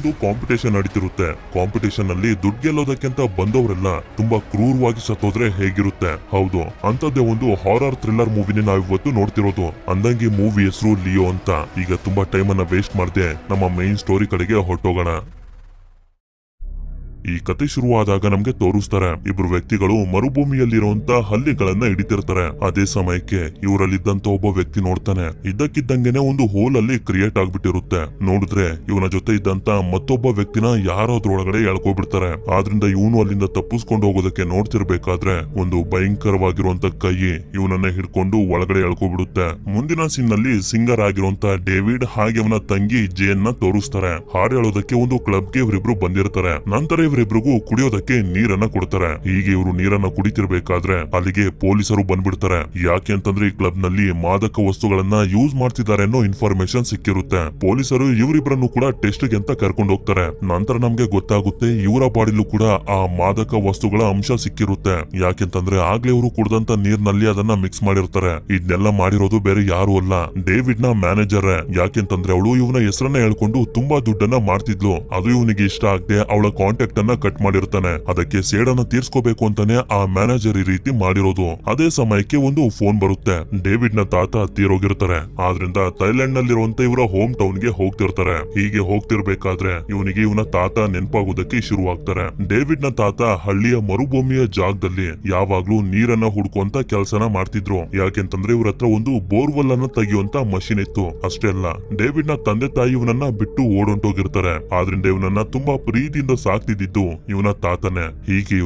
ಒಂದು competition ನಡೀತಿರುತ್ತೆ. Competition ಅಲ್ಲಿ ದುಡ್ಡು ಗೆಲ್ಲೋದಕ್ಕಿಂತ ಬಂದವರೆಲ್ಲ ತುಂಬಾ ಕ್ರೂರವಾಗಿ ಸತ್ತೋದ್ರೆ ಹೇಗಿರುತ್ತೆ. ಹೌದು, ಅಂತದ್ದೇ ಒಂದು ಹಾರರ್ ಥ್ರಿಲ್ಲರ್ ಮೂವಿನ ನಾವು ಇವತ್ತು ನೋಡ್ತಿರೋದು. ಅಂದಂಗೆ ಮೂವಿ ಹೆಸರು ಲಿಯೋ ಅಂತ. ಈಗ ತುಂಬಾ ಟೈಮ್ ಅನ್ನ ವೇಸ್ಟ್ ಮಾಡದೆ ನಮ್ಮ ಮೈನ್ ಸ್ಟೋರಿ ಕಡೆಗೆ ಹೊರಟೋಗೋಣ. ಈ ಕತೆ ಶುರುವಾದಾಗ ನಮ್ಗೆ ತೋರಿಸ್ತಾರೆ ಇಬ್ರು ವ್ಯಕ್ತಿಗಳು ಮರುಭೂಮಿಯಲ್ಲಿರುವಂತ ಹಲ್ಲಿಗಳನ್ನ ಹಿಡಿತಿರ್ತಾರೆ. ಅದೇ ಸಮಯಕ್ಕೆ ಇವರಲ್ಲಿದ್ದಂತ ಒಬ್ಬ ವ್ಯಕ್ತಿ ನೋಡ್ತಾನೆ, ಇದ್ದಕ್ಕಿದ್ದಂಗೆನೆ ಒಂದು ಹೋಲ್ ಅಲ್ಲಿ ಕ್ರಿಯೇಟ್ ಆಗ್ಬಿಟ್ಟಿರುತ್ತೆ. ನೋಡಿದ್ರೆ ಇವನ ಜೊತೆ ಇದ್ದಂತ ಮತ್ತೊಬ್ಬ ವ್ಯಕ್ತಿನ ಯಾರೋದ್ರೊಳಗಡೆ ಎಳ್ಕೊಬಿಡ್ತಾರೆ. ಆದ್ರಿಂದ ಇವನು ಅಲ್ಲಿಂದ ತಪ್ಪಿಸ್ಕೊಂಡು ಹೋಗೋದಕ್ಕೆ ನೋಡ್ತಿರ್ಬೇಕಾದ್ರೆ ಒಂದು ಭಯಂಕರವಾಗಿರುವಂತ ಕೈ ಇವನನ್ನ ಹಿಡ್ಕೊಂಡು ಒಳಗಡೆ ಎಳ್ಕೊಬಿಡುತ್ತೆ. ಮುಂದಿನ ಸೀನ್ ನಲ್ಲಿ ಸಿಂಗರ್ ಆಗಿರುವಂತ ಡೇವಿಡ್ ಹಾಗೆ ಅವನ ತಂಗಿ ಜೇನ್ ನ ತೋರಿಸ್ತಾರೆ. ಹಾಡು ಹೇಳೋದಕ್ಕೆ ಒಂದು ಕ್ಲಬ್ಗೆ ಇವರಿಬ್ರು ಬಂದಿರ್ತಾರೆ. ನಂತರ ಇವರಿಬ್ರಿಗೂ ಕುಡಿಯೋದಕ್ಕೆ ನೀರನ್ನ ಕೊಡ್ತಾರೆ. ಹೀಗೆ ಇವರು ನೀರನ್ನ ಕುಡಿತಿರ್ಬೇಕಾದ್ರೆ ಅಲ್ಲಿಗೆ ಪೊಲೀಸರು ಬಂದ್ಬಿಡ್ತಾರೆ. ಯಾಕೆ ಅಂತಂದ್ರೆ ಈ ಕ್ಲಬ್ ನಲ್ಲಿ ಮಾದಕ ವಸ್ತುಗಳನ್ನ ಯೂಸ್ ಮಾಡ್ತಿದ್ದಾರೆ ಅನ್ನೋ ಇನ್ಫಾರ್ಮೇಶನ್ ಸಿಕ್ಕಿರುತ್ತೆ. ಪೊಲೀಸರು ಇವರಿಬ್ರನ್ನು ಕೂಡ ಟೆಸ್ಟ್ ಗೆ ಅಂತ ಕರ್ಕೊಂಡು ಹೋಗ್ತಾರೆ. ನಂತರ ನಮ್ಗೆ ಗೊತ್ತಾಗುತ್ತೆ ಇವರ ಬಾಡಿಲೂ ಕೂಡ ಆ ಮಾದಕ ವಸ್ತುಗಳ ಅಂಶ ಸಿಕ್ಕಿರುತ್ತೆ. ಯಾಕೆಂತಂದ್ರೆ ಆಗ್ಲೇ ಇವರು ಕುಡ್ದಂತ ನೀರ್ನಲ್ಲಿ ಅದನ್ನ ಮಿಕ್ಸ್ ಮಾಡಿರ್ತಾರೆ. ಇದನ್ನೆಲ್ಲ ಮಾಡಿರೋದು ಬೇರೆ ಯಾರು ಅಲ್ಲ, ಡೇವಿಡ್ ನ ಮ್ಯಾನೇಜರ್. ಯಾಕೆಂತಂದ್ರೆ ಅವಳು ಇವನ ಹೆಸರನ್ನ ಹೇಳ್ಕೊಂಡು ತುಂಬಾ ದುಡ್ಡನ್ನ ಮಾಡ್ತಿದ್ಲು. ಅದು ಇವನಿಗೆ ಇಷ್ಟ ಆಗದೆ ಅವಳ ಕಾಂಟ್ಯಾಕ್ಟ್ ಕಟ್ ಮಾಡಿರ್ತಾನೆ. ಅದಕ್ಕೆ ಸೇಡನ್ನ ತೀರ್ಸ್ಕೋಬೇಕು ಅಂತಾನೆ ಆ ಮ್ಯಾನೇಜರ್ ಈ ರೀತಿ ಮಾಡಿರೋದು. ಅದೇ ಸಮಯಕ್ಕೆ ಒಂದು ಫೋನ್ ಬರುತ್ತೆ. ಡೇವಿಡ್ ನ ತಾತ ತೀರೋಗಿರ್ತಾರೆ. ಆದ್ರಿಂದ ಥೈಲ್ಯಾಂಡ್ ನಲ್ಲಿರುವಂತ ಇವರ ಹೋಮ್ ಟೌನ್ ಗೆ ಹೋಗ್ತಿರ್ತಾರೆ. ಹೀಗೆ ಹೋಗ್ತಿರ್ಬೇಕಾದ್ರೆ ಇವನಿಗೆ ಇವನ ತಾತ ನೆನಪಾಗೋದಕ್ಕೆ ಶುರುವಾಗ್ತಾರೆ. ಡೇವಿಡ್ ನ ತಾತ ಹಳ್ಳಿಯ ಮರುಭೂಮಿಯ ಜಾಗದಲ್ಲಿ ಯಾವಾಗ್ಲೂ ನೀರನ್ನ ಹುಡ್ಕುವಂತ ಕೆಲಸನ ಮಾಡ್ತಿದ್ರು. ಯಾಕೆಂತಂದ್ರೆ ಇವ್ರ ಹತ್ರ ಒಂದು ಬೋರ್ವೆಲ್ ಅನ್ನ ತೆಗೆಯುವಂತ ಮಷಿನ್ ಇತ್ತು. ಅಷ್ಟೇ ಅಲ್ಲ, ಡೇವಿಡ್ ನ ತಂದೆ ತಾಯಿ ಇವನನ್ನ ಬಿಟ್ಟು ಓಡೊಂಟೋಗಿರ್ತಾರೆ. ಆದ್ರಿಂದ ಇವನನ್ನ ತುಂಬಾ ಪ್ರೀತಿಯಿಂದ ಸಾಕ್ತಿದ್ದು ಇವನ ತಾತನೇ. ಹೀಗೆ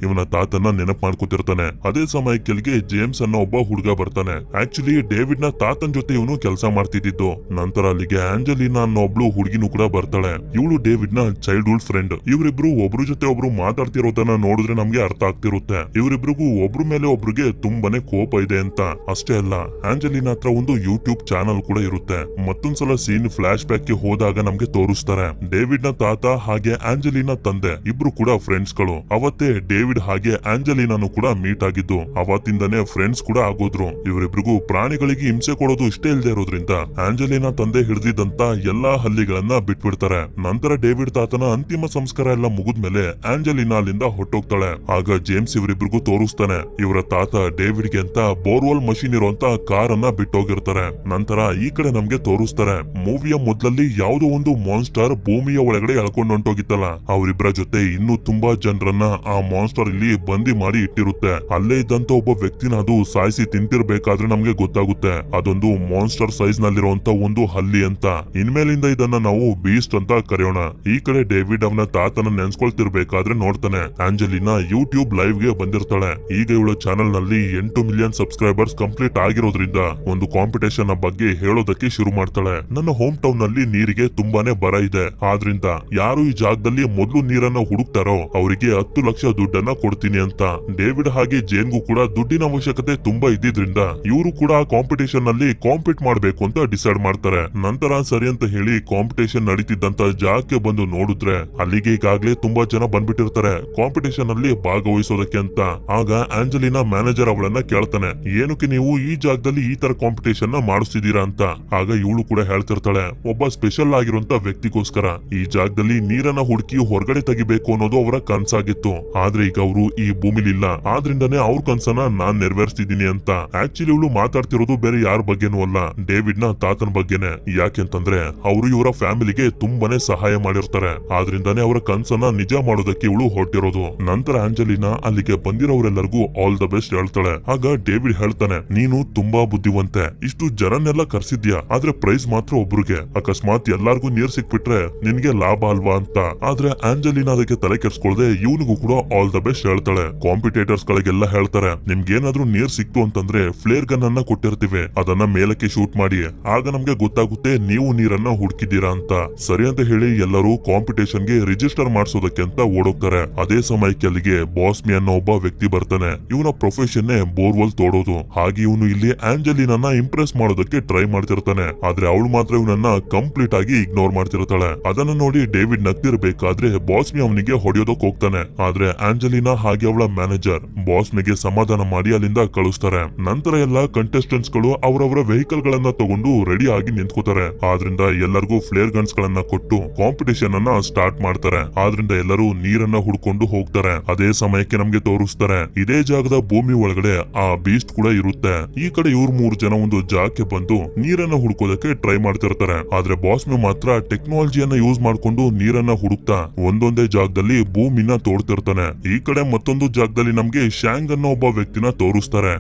ಇವನ ತಾತನ ನೆನಪು ಮಾಡ್ಕೊತಿರ್ತಾನೆ. ಅದೇ ಸಮಯಕ್ಕೆ ಜೇಮ್ಸ್ ಅನ್ನೋ ಒಬ್ಬ ಹುಡುಗ ಬರ್ತಾನೆ. ಆಕ್ಚುಲಿ ಡೇವಿಡ್ ನ ತಾತನ್ ಜೊತೆ ಇವನು ಕೆಲಸ ಮಾಡ್ತಿದ್ದು. ನಂತರ ಅಲ್ಲಿಗೆ ಆಂಜಲಿನಾ ಅನ್ನೋ ಒಬ್ಳು ಹುಡುಗಿನೂ ಕೂಡ ಬರ್ತಾಳೆ. ಇವಳು ಡೇವಿಡ್ ನ ಚೈಲ್ಡ್ಹುಡ್ ಫ್ರೆಂಡ್. ಇವರಿಬ್ರು ಒಬ್ರು ಜೊತೆ ಒಬ್ರು ಮಾತಾಡ್ತಿರೋದನ್ನ ನೋಡಿದ್ರೆ ನಮ್ಗೆ ಅರ್ಥ ಆಗ್ತಿರುತ್ತೆ ಇವರಿಬ್ರಿಗೂ ಒಬ್ರು ಮೇಲೆ ಒಬ್ರಿಗೆ ತುಂಬಾನೇ ಕೋಪ ಇದೆ ಅಂತ. ಅಷ್ಟೇ ಅಲ್ಲ, ಆಂಜಲಿನಾ ಹತ್ರ ಒಂದು ಯೂಟ್ಯೂಬ್ ಚಾನಲ್ ಕೂಡ ಇರುತ್ತೆ. ಮತ್ತೊಂದ್ಸಲ ಸೀನ್ ಫ್ಲಾಶ್ ಬ್ಯಾಕ್ ಗೆ ಹೋದಾಗ ನಮ್ಗೆ ತೋರಿಸ್ತಾರೆ ಡೇವಿಡ್ ನ ತಾತ ಹಾಗೆ ಆಂಜಲಿನಾ ತಂದೆ ಇಬ್ರು ಕೂಡ ಫ್ರೆಂಡ್ಸ್ ಗಳು. ಅವತ್ತೇ ಡೇವಿಡ್ ಹಾಗೆ ಆಂಜಲಿನಾನು ಕೂಡ ಮೀಟ್ ಆಗಿದ್ದು. ಅವತ್ತಿಂದನೇ ಫ್ರೆಂಡ್ಸ್ ಕೂಡ ಆಗೋದ್ರು. ಇವರಿಬ್ರಿಗೂ ಪ್ರಾಣಿಗಳಿಗೆ ಹಿಂಸೆ ಕೊಡೋದು ಇಷ್ಟ ಇಲ್ಲದೆ ಇರೋದ್ರಿಂದ ಆಂಜಲಿನಾ ತಂದೆ ಹಿಡಿದಿದ್ದಂತ ಎಲ್ಲಾ ಹಲ್ಲಿಗಳನ್ನ ಬಿಟ್ಬಿಡ್ತಾರೆ. ನಂತರ ಡೇವಿಡ್ ತಾತನ ಅಂತಿಮ ಸಂಸ್ಕಾರ ಎಲ್ಲ ಮುಗಿದ್ಮೇಲೆ ಆಂಜಲಿನಾ ಅಲ್ಲಿಂದ ಹೊಟ್ಟೋಗ್ತಾಳೆ. ಆಗ ಜೇಮ್ಸ್ ಇವರಿಬ್ರಿಗೂ ತೋರಿಸ್ತಾನೆ ಇವರ ತಾತ ಡೇವಿಡ್ ಗೆ ಅಂತ ಬೋರ್ವೆಲ್ ಮಷೀನ್ ಇರುವಂತ ಕಾರ್ ಅನ್ನ ಬಿಟ್ಟೋಗಿರ್ತಾರೆ. ನಂತರ ಈ ಕಡೆ ನಮ್ಗೆ ತೋರಿಸ್ತಾರೆ ಮೂವಿಯ ಮೊದಲಲ್ಲಿ ಯಾವುದೋ ಒಂದು ಮಾನ್ಸ್ಟರ್ ಭೂಮಿಯ ಒಳಗಡೆ ಎಳ್ಕೊಂಡು ಹೊಂಟೋಗಿತ್ತಲ್ಲ, ಅವರಿಬ್ಬರ ಜೊತೆ ಇನ್ನು ತುಂಬಾ ಜನರನ್ನ ಆ ಮಾನ್ಸ್ಟರ್ ಇಲ್ಲಿ ಬಂದಿ ಮಾಡಿ ಇಟ್ಟಿರುತ್ತೆ. ಅಲ್ಲೇ ಇದ್ದಂತ ಒಬ್ಬ ವ್ಯಕ್ತಿನ ಅದು ಸಾಯಿಸಿ ತಿಂತಿರ್ಬೇಕಾದ್ರೆ ನಮ್ಗೆ ಗೊತ್ತಾಗುತ್ತೆ ಅದೊಂದು ಮಾನ್ಸ್ಟರ್ ಸೈಜ್ ನಲ್ಲಿರುವಂತ ಒಂದು ಹಲ್ಲಿ ಅಂತ. ಇನ್ಮೇಲಿಂದ ಇದನ್ನ ನಾವು ಬೀಸ್ಟ್ ಅಂತ ಕರೆಯೋಣ. ಈ ಕಡೆ ಡೇವಿಡ್ ಅವನ ತಾತನ ನೆನ್ಸ್ಕೊಳ್ತಿರ್ಬೇಕಾದ್ರೆ ನೋಡ್ತಾನೆ ಆಂಜಲಿನಾ ಯೂಟ್ಯೂಬ್ ಲೈವ್ ಗೆ ಬಂದಿರ್ತಾಳೆ. ಈಗ ಇವಳ ಚಾನೆಲ್ ನಲ್ಲಿ 8 ಮಿಲಿಯನ್ ಸಬ್ಸ್ಕ್ರೈಬರ್ಸ್ ಕಂಪ್ಲೀಟ್ ಆಗಿರೋದ್ರಿಂದ ಒಂದು ಕಾಂಪಿಟೇಷನ್ ಬಗ್ಗೆ ಹೇಳೋದಕ್ಕೆ ಶುರು ಮಾಡ್ತಾಳೆ. ನನ್ನ ಹೋಮ್ ಟೌನ್ ನಲ್ಲಿ ನೀರಿಗೆ ತುಂಬಾನೇ ಬರ ಇದೆ. ಆದ್ರಿಂದ ಯಾರು ಈ ಜಾಗದಲ್ಲಿ ಮೊದಲು ನೀರನ್ನ ಹುಡುಕ್ತಾರೋ ಅವರಿಗೆ 10 ಲಕ್ಷ ದುಡ್ಡನ್ನ ಕೊಡ್ತೀನಿ ಅಂತ. ಡೇವಿಡ್ ಹಾಗೆ ಜೇನ್ಗೂ ಕೂಡ ದುಡ್ಡಿನ ಅವಶ್ಯಕತೆ ತುಂಬಾ ಇದ್ದಿದ್ರಿಂದ ಇವರು ಕೂಡ ಆ ಕಾಂಪಿಟೇಷನ್ ನಲ್ಲಿ ಕಾಂಪೀಟ್ ಮಾಡ್ಬೇಕು ಅಂತ ಡಿಸೈಡ್ ಮಾಡ್ತಾರೆ. ನಂತರ ಸರಿ ಅಂತ ಹೇಳಿ ಕಾಂಪಿಟೇಷನ್ ನಡೀತಿದ್ದಂತ ಜಾಗಕ್ಕೆ ಬಂದು ನೋಡಿದ್ರೆ ಅಲ್ಲಿಗೆ ಈಗಾಗ್ಲೇ ತುಂಬಾ ಜನ ಬಂದ್ಬಿಟ್ಟಿರ್ತಾರೆ ಕಾಂಪಿಟೇಷನ್ ಅಲ್ಲಿ ಭಾಗವಹಿಸೋದಕ್ಕೆ ಅಂತ. ಆಗ ಆಂಜಲಿನಾ ಮ್ಯಾನೇಜರ್ ಅವಳನ್ನ ಕೇಳ್ತಾನೆ, ಏನಕ್ಕೆ ನೀವು ಈ ಜಾಗದಲ್ಲಿ ಈ ತರ ಕಾಂಪಿಟೇಷನ್ ನ ಮಾಡಿಸ್ತಿದ್ದೀರಾ ಅಂತ. ಆಗ ಇವಳು ಕೂಡ ಹೇಳ್ತಿರ್ತಾಳೆ, ಒಬ್ಬ ಸ್ಪೆಷಲ್ ಆಗಿರುವಂತ ವ್ಯಕ್ತಿಗೋಸ್ಕರ ಈ ಜಾಗದಲ್ಲಿ ನೀರನ್ನ ಹುಡುಕಿ ಹೊರಗಡೆ ತೆಗಿಬೇಕು ಅನ್ನೋದು ಅವರ ಕನ್ಸಾಗಿತ್ತು. ಆದ್ರೆ ಈಗ ಅವರು ಈ ಭೂಮಿಲಿಲ್ಲ, ಆದ್ರಿಂದಾನೇ ಅವ್ರ ಕನ್ಸನ್ನ ನಾನ್ ನೆರವೇರಿಸ್ತಿದ್ದೀನಿ ಅಂತ. ಆಕ್ಚುಲಿ ಇವಳು ಮಾತಾಡ್ತಿರೋದು ಬೇರೆ ಯಾರ ಬಗ್ಗೆನೂ ಅಲ್ಲ, ಡೇವಿಡ್ ನ ತಾತನ ಬಗ್ಗೆನೆ. ಯಾಕೆಂತಂದ್ರೆ ಅವರು ಇವರ ಫ್ಯಾಮಿಲಿಗೆ ತುಂಬಾನೇ ಸಹಾಯ ಮಾಡಿರ್ತಾರೆ. ಆದ್ರಿಂದಾನೇ ಅವರ ಕನ್ಸನ್ನ ನಿಜ ಮಾಡೋದಕ್ಕೆ ಇವಳು ಹೊರಟಿರೋದು. ನಂತರ ಆಂಜಲಿನಾ ಅಲ್ಲಿಗೆ ಬಂದಿರೋರೆಲ್ಲರಿಗೂ ಆಲ್ ದ ಬೆಸ್ಟ್ ಹೇಳ್ತಾಳೆ. ಆಗ ಡೇವಿಡ್ ಹೇಳ್ತಾನೆ, ನೀನು ತುಂಬಾ ಬುದ್ಧಿವಂತೆ, ಇಷ್ಟು ಜನನ್ನೆಲ್ಲ ಕರ್ಸಿದ್ಯಾ, ಆದ್ರೆ ಪ್ರೈಸ್ ಮಾತ್ರ ಒಬ್ರಿಗೆ. ಅಕಸ್ಮಾತ್ ಎಲ್ಲಾರ್ಗು ನೀರ್ ಸಿಕ್ಬಿಟ್ರೆ ನಿನ್ಗೆ ಲಾಭ ಅಲ್ವಾ ಅಂತ. ಆದ್ರೆ ಆಂಜಲಿನಾ ಅದಕ್ಕೆ ತಲೆ ಕೆಡ್ಸ್ಕೊಳ್ದೆ ಇವನಿಗೂ ಕೂಡ ಆಲ್ ದ ಬೆಸ್ಟ್ ಹೇಳ್ತಾಳೆ. ಕಾಂಪಿಟೇಟರ್ಸ್ ಗಳಿಗೆಲ್ಲ ಹೇಳ್ತಾರೆ, ನಿಮ್ಗೇನಾದ್ರೂ ನೀರ್ ಸಿಕ್ತು ಅಂತಂದ್ರೆ ಫ್ಲೇರ್ ಗನ್ ಅನ್ನ ಕೊಟ್ಟಿರ್ತೀವಿ, ಅದನ್ನ ಮೇಲಕ್ಕೆ ಶೂಟ್ ಮಾಡಿ, ಆಗ ನಮ್ಗೆ ಗೊತ್ತಾಗುತ್ತೆ ನೀವು ನೀರನ್ನ ಹುಡುಕಿದ್ದೀರಾ ಅಂತ. ಸರಿ ಅಂತ ಹೇಳಿ ಎಲ್ಲರೂ ಕಾಂಪಿಟೇಷನ್ ಗೆ ರಿಜಿಸ್ಟರ್ ಮಾಡಿಸೋದಕ್ಕೆ ಅಂತ ಓಡೋಗ್ತಾರೆ. ಅದೇ ಸಮಯಕ್ಕೆ ಅಲ್ಲಿಗೆ ಬಾಸ್ಮಿ ಅನ್ನೋ ಒಬ್ಬ ವ್ಯಕ್ತಿ ಬರ್ತಾನೆ. ಇವನ ಪ್ರೊಫೆಷನ್ ಬೋರ್ವೆಲ್ ತೋಡೋದು. ಹಾಗೆ ಇವನು ಇಲ್ಲಿ ಆಂಜಲಿನನ್ನ ಇಂಪ್ರೆಸ್ ಮಾಡೋದಕ್ಕೆ ಟ್ರೈ ಮಾಡ್ತಿರ್ತಾನೆ. ಆದ್ರೆ ಅವಳು ಮಾತ್ರ ಇವನನ್ನ ಕಂಪ್ಲೀಟ್ ಆಗಿ ಇಗ್ನೋರ್ ಮಾಡ್ತಿರ್ತಾಳೆ. ಅದನ್ನ ನೋಡಿ ಡೇವಿಡ್ ನಗ್ತಿರ್ಬೇಕಾದ್ರೆ ಬಾಸ್ಮಿ ಬಾಸ್ಮಿ ಅವನಿಗೆ ಹೊಡೆಯೋದಕ್ ಹೋಗ್ತಾನೆ. ಆದ್ರೆ ಆಂಜಲಿನಾ ಹಾಗೆ ಅವಳ ಮ್ಯಾನೇಜರ್ ಬಾಸ್ಮಿಗೆ ಸಮಾಧಾನ ಮಾಡಿ ಅಲ್ಲಿಂದ ಕಳಿಸ್ತಾರೆ. ನಂತರ ಎಲ್ಲಾ ಕಂಟೆಸ್ಟೆಂಟ್ಸ್ ಗಳು ಅವರವರ ವೆಹಿಕಲ್ ಗಳನ್ನ ತಗೊಂಡು ರೆಡಿ ಆಗಿ ನಿಂತ್ಕೋತಾರೆ. ಆದ್ರಿಂದ ಎಲ್ಲರಿಗೂ ಫ್ಲೇರ್ ಗನ್ಸ್ ಗಳನ್ನ ಕೊಟ್ಟು ಕಾಂಪಿಟೇಷನ್ ಅನ್ನ ಸ್ಟಾರ್ಟ್ ಮಾಡ್ತಾರೆ. ಆದ್ರಿಂದ ಎಲ್ಲರೂ ನೀರನ್ನ ಹುಡ್ಕೊಂಡು ಹೋಗ್ತಾರೆ. ಅದೇ ಸಮಯಕ್ಕೆ ನಮ್ಗೆ ತೋರಿಸ್ತಾರೆ ಇದೇ ಜಾಗದ ಭೂಮಿ ಒಳಗಡೆ ಆ ಬೀಸ್ಟ್ ಕೂಡ ಇರುತ್ತೆ. ಈ ಕಡೆ ಇವ್ರು 3 ಜನ ಒಂದು ಜಾಗಕ್ಕೆ ಬಂದು ನೀರನ್ನ ಹುಡುಕೋದಕ್ಕೆ ಟ್ರೈ ಮಾಡ್ತಿರ್ತಾರೆ. ಆದ್ರೆ ಬಾಸ್ಮಿ ಮಾತ್ರ ಟೆಕ್ನಾಲಜಿಯನ್ನ ಯೂಸ್ ಮಾಡ್ಕೊಂಡು ನೀರನ್ನ ಹುಡುಕ್ತಾ ಒಂದೊಂದೇ ಜಾಗದಲ್ಲಿ ಭೂಮಿನ ತೋಡ್ತಿರ್ತಾನೆ. ಈ ಕಡೆ ಮತ್ತೊಂದು ಜಾಗದಲ್ಲಿ ನಮ್ಗೆ ಶ್ಯಾಂಗ್ ಅನ್ನೋ ಒಬ್ಬ ವ್ಯಕ್ತಿನ ತೋರಿಸ್ತಾರೆ.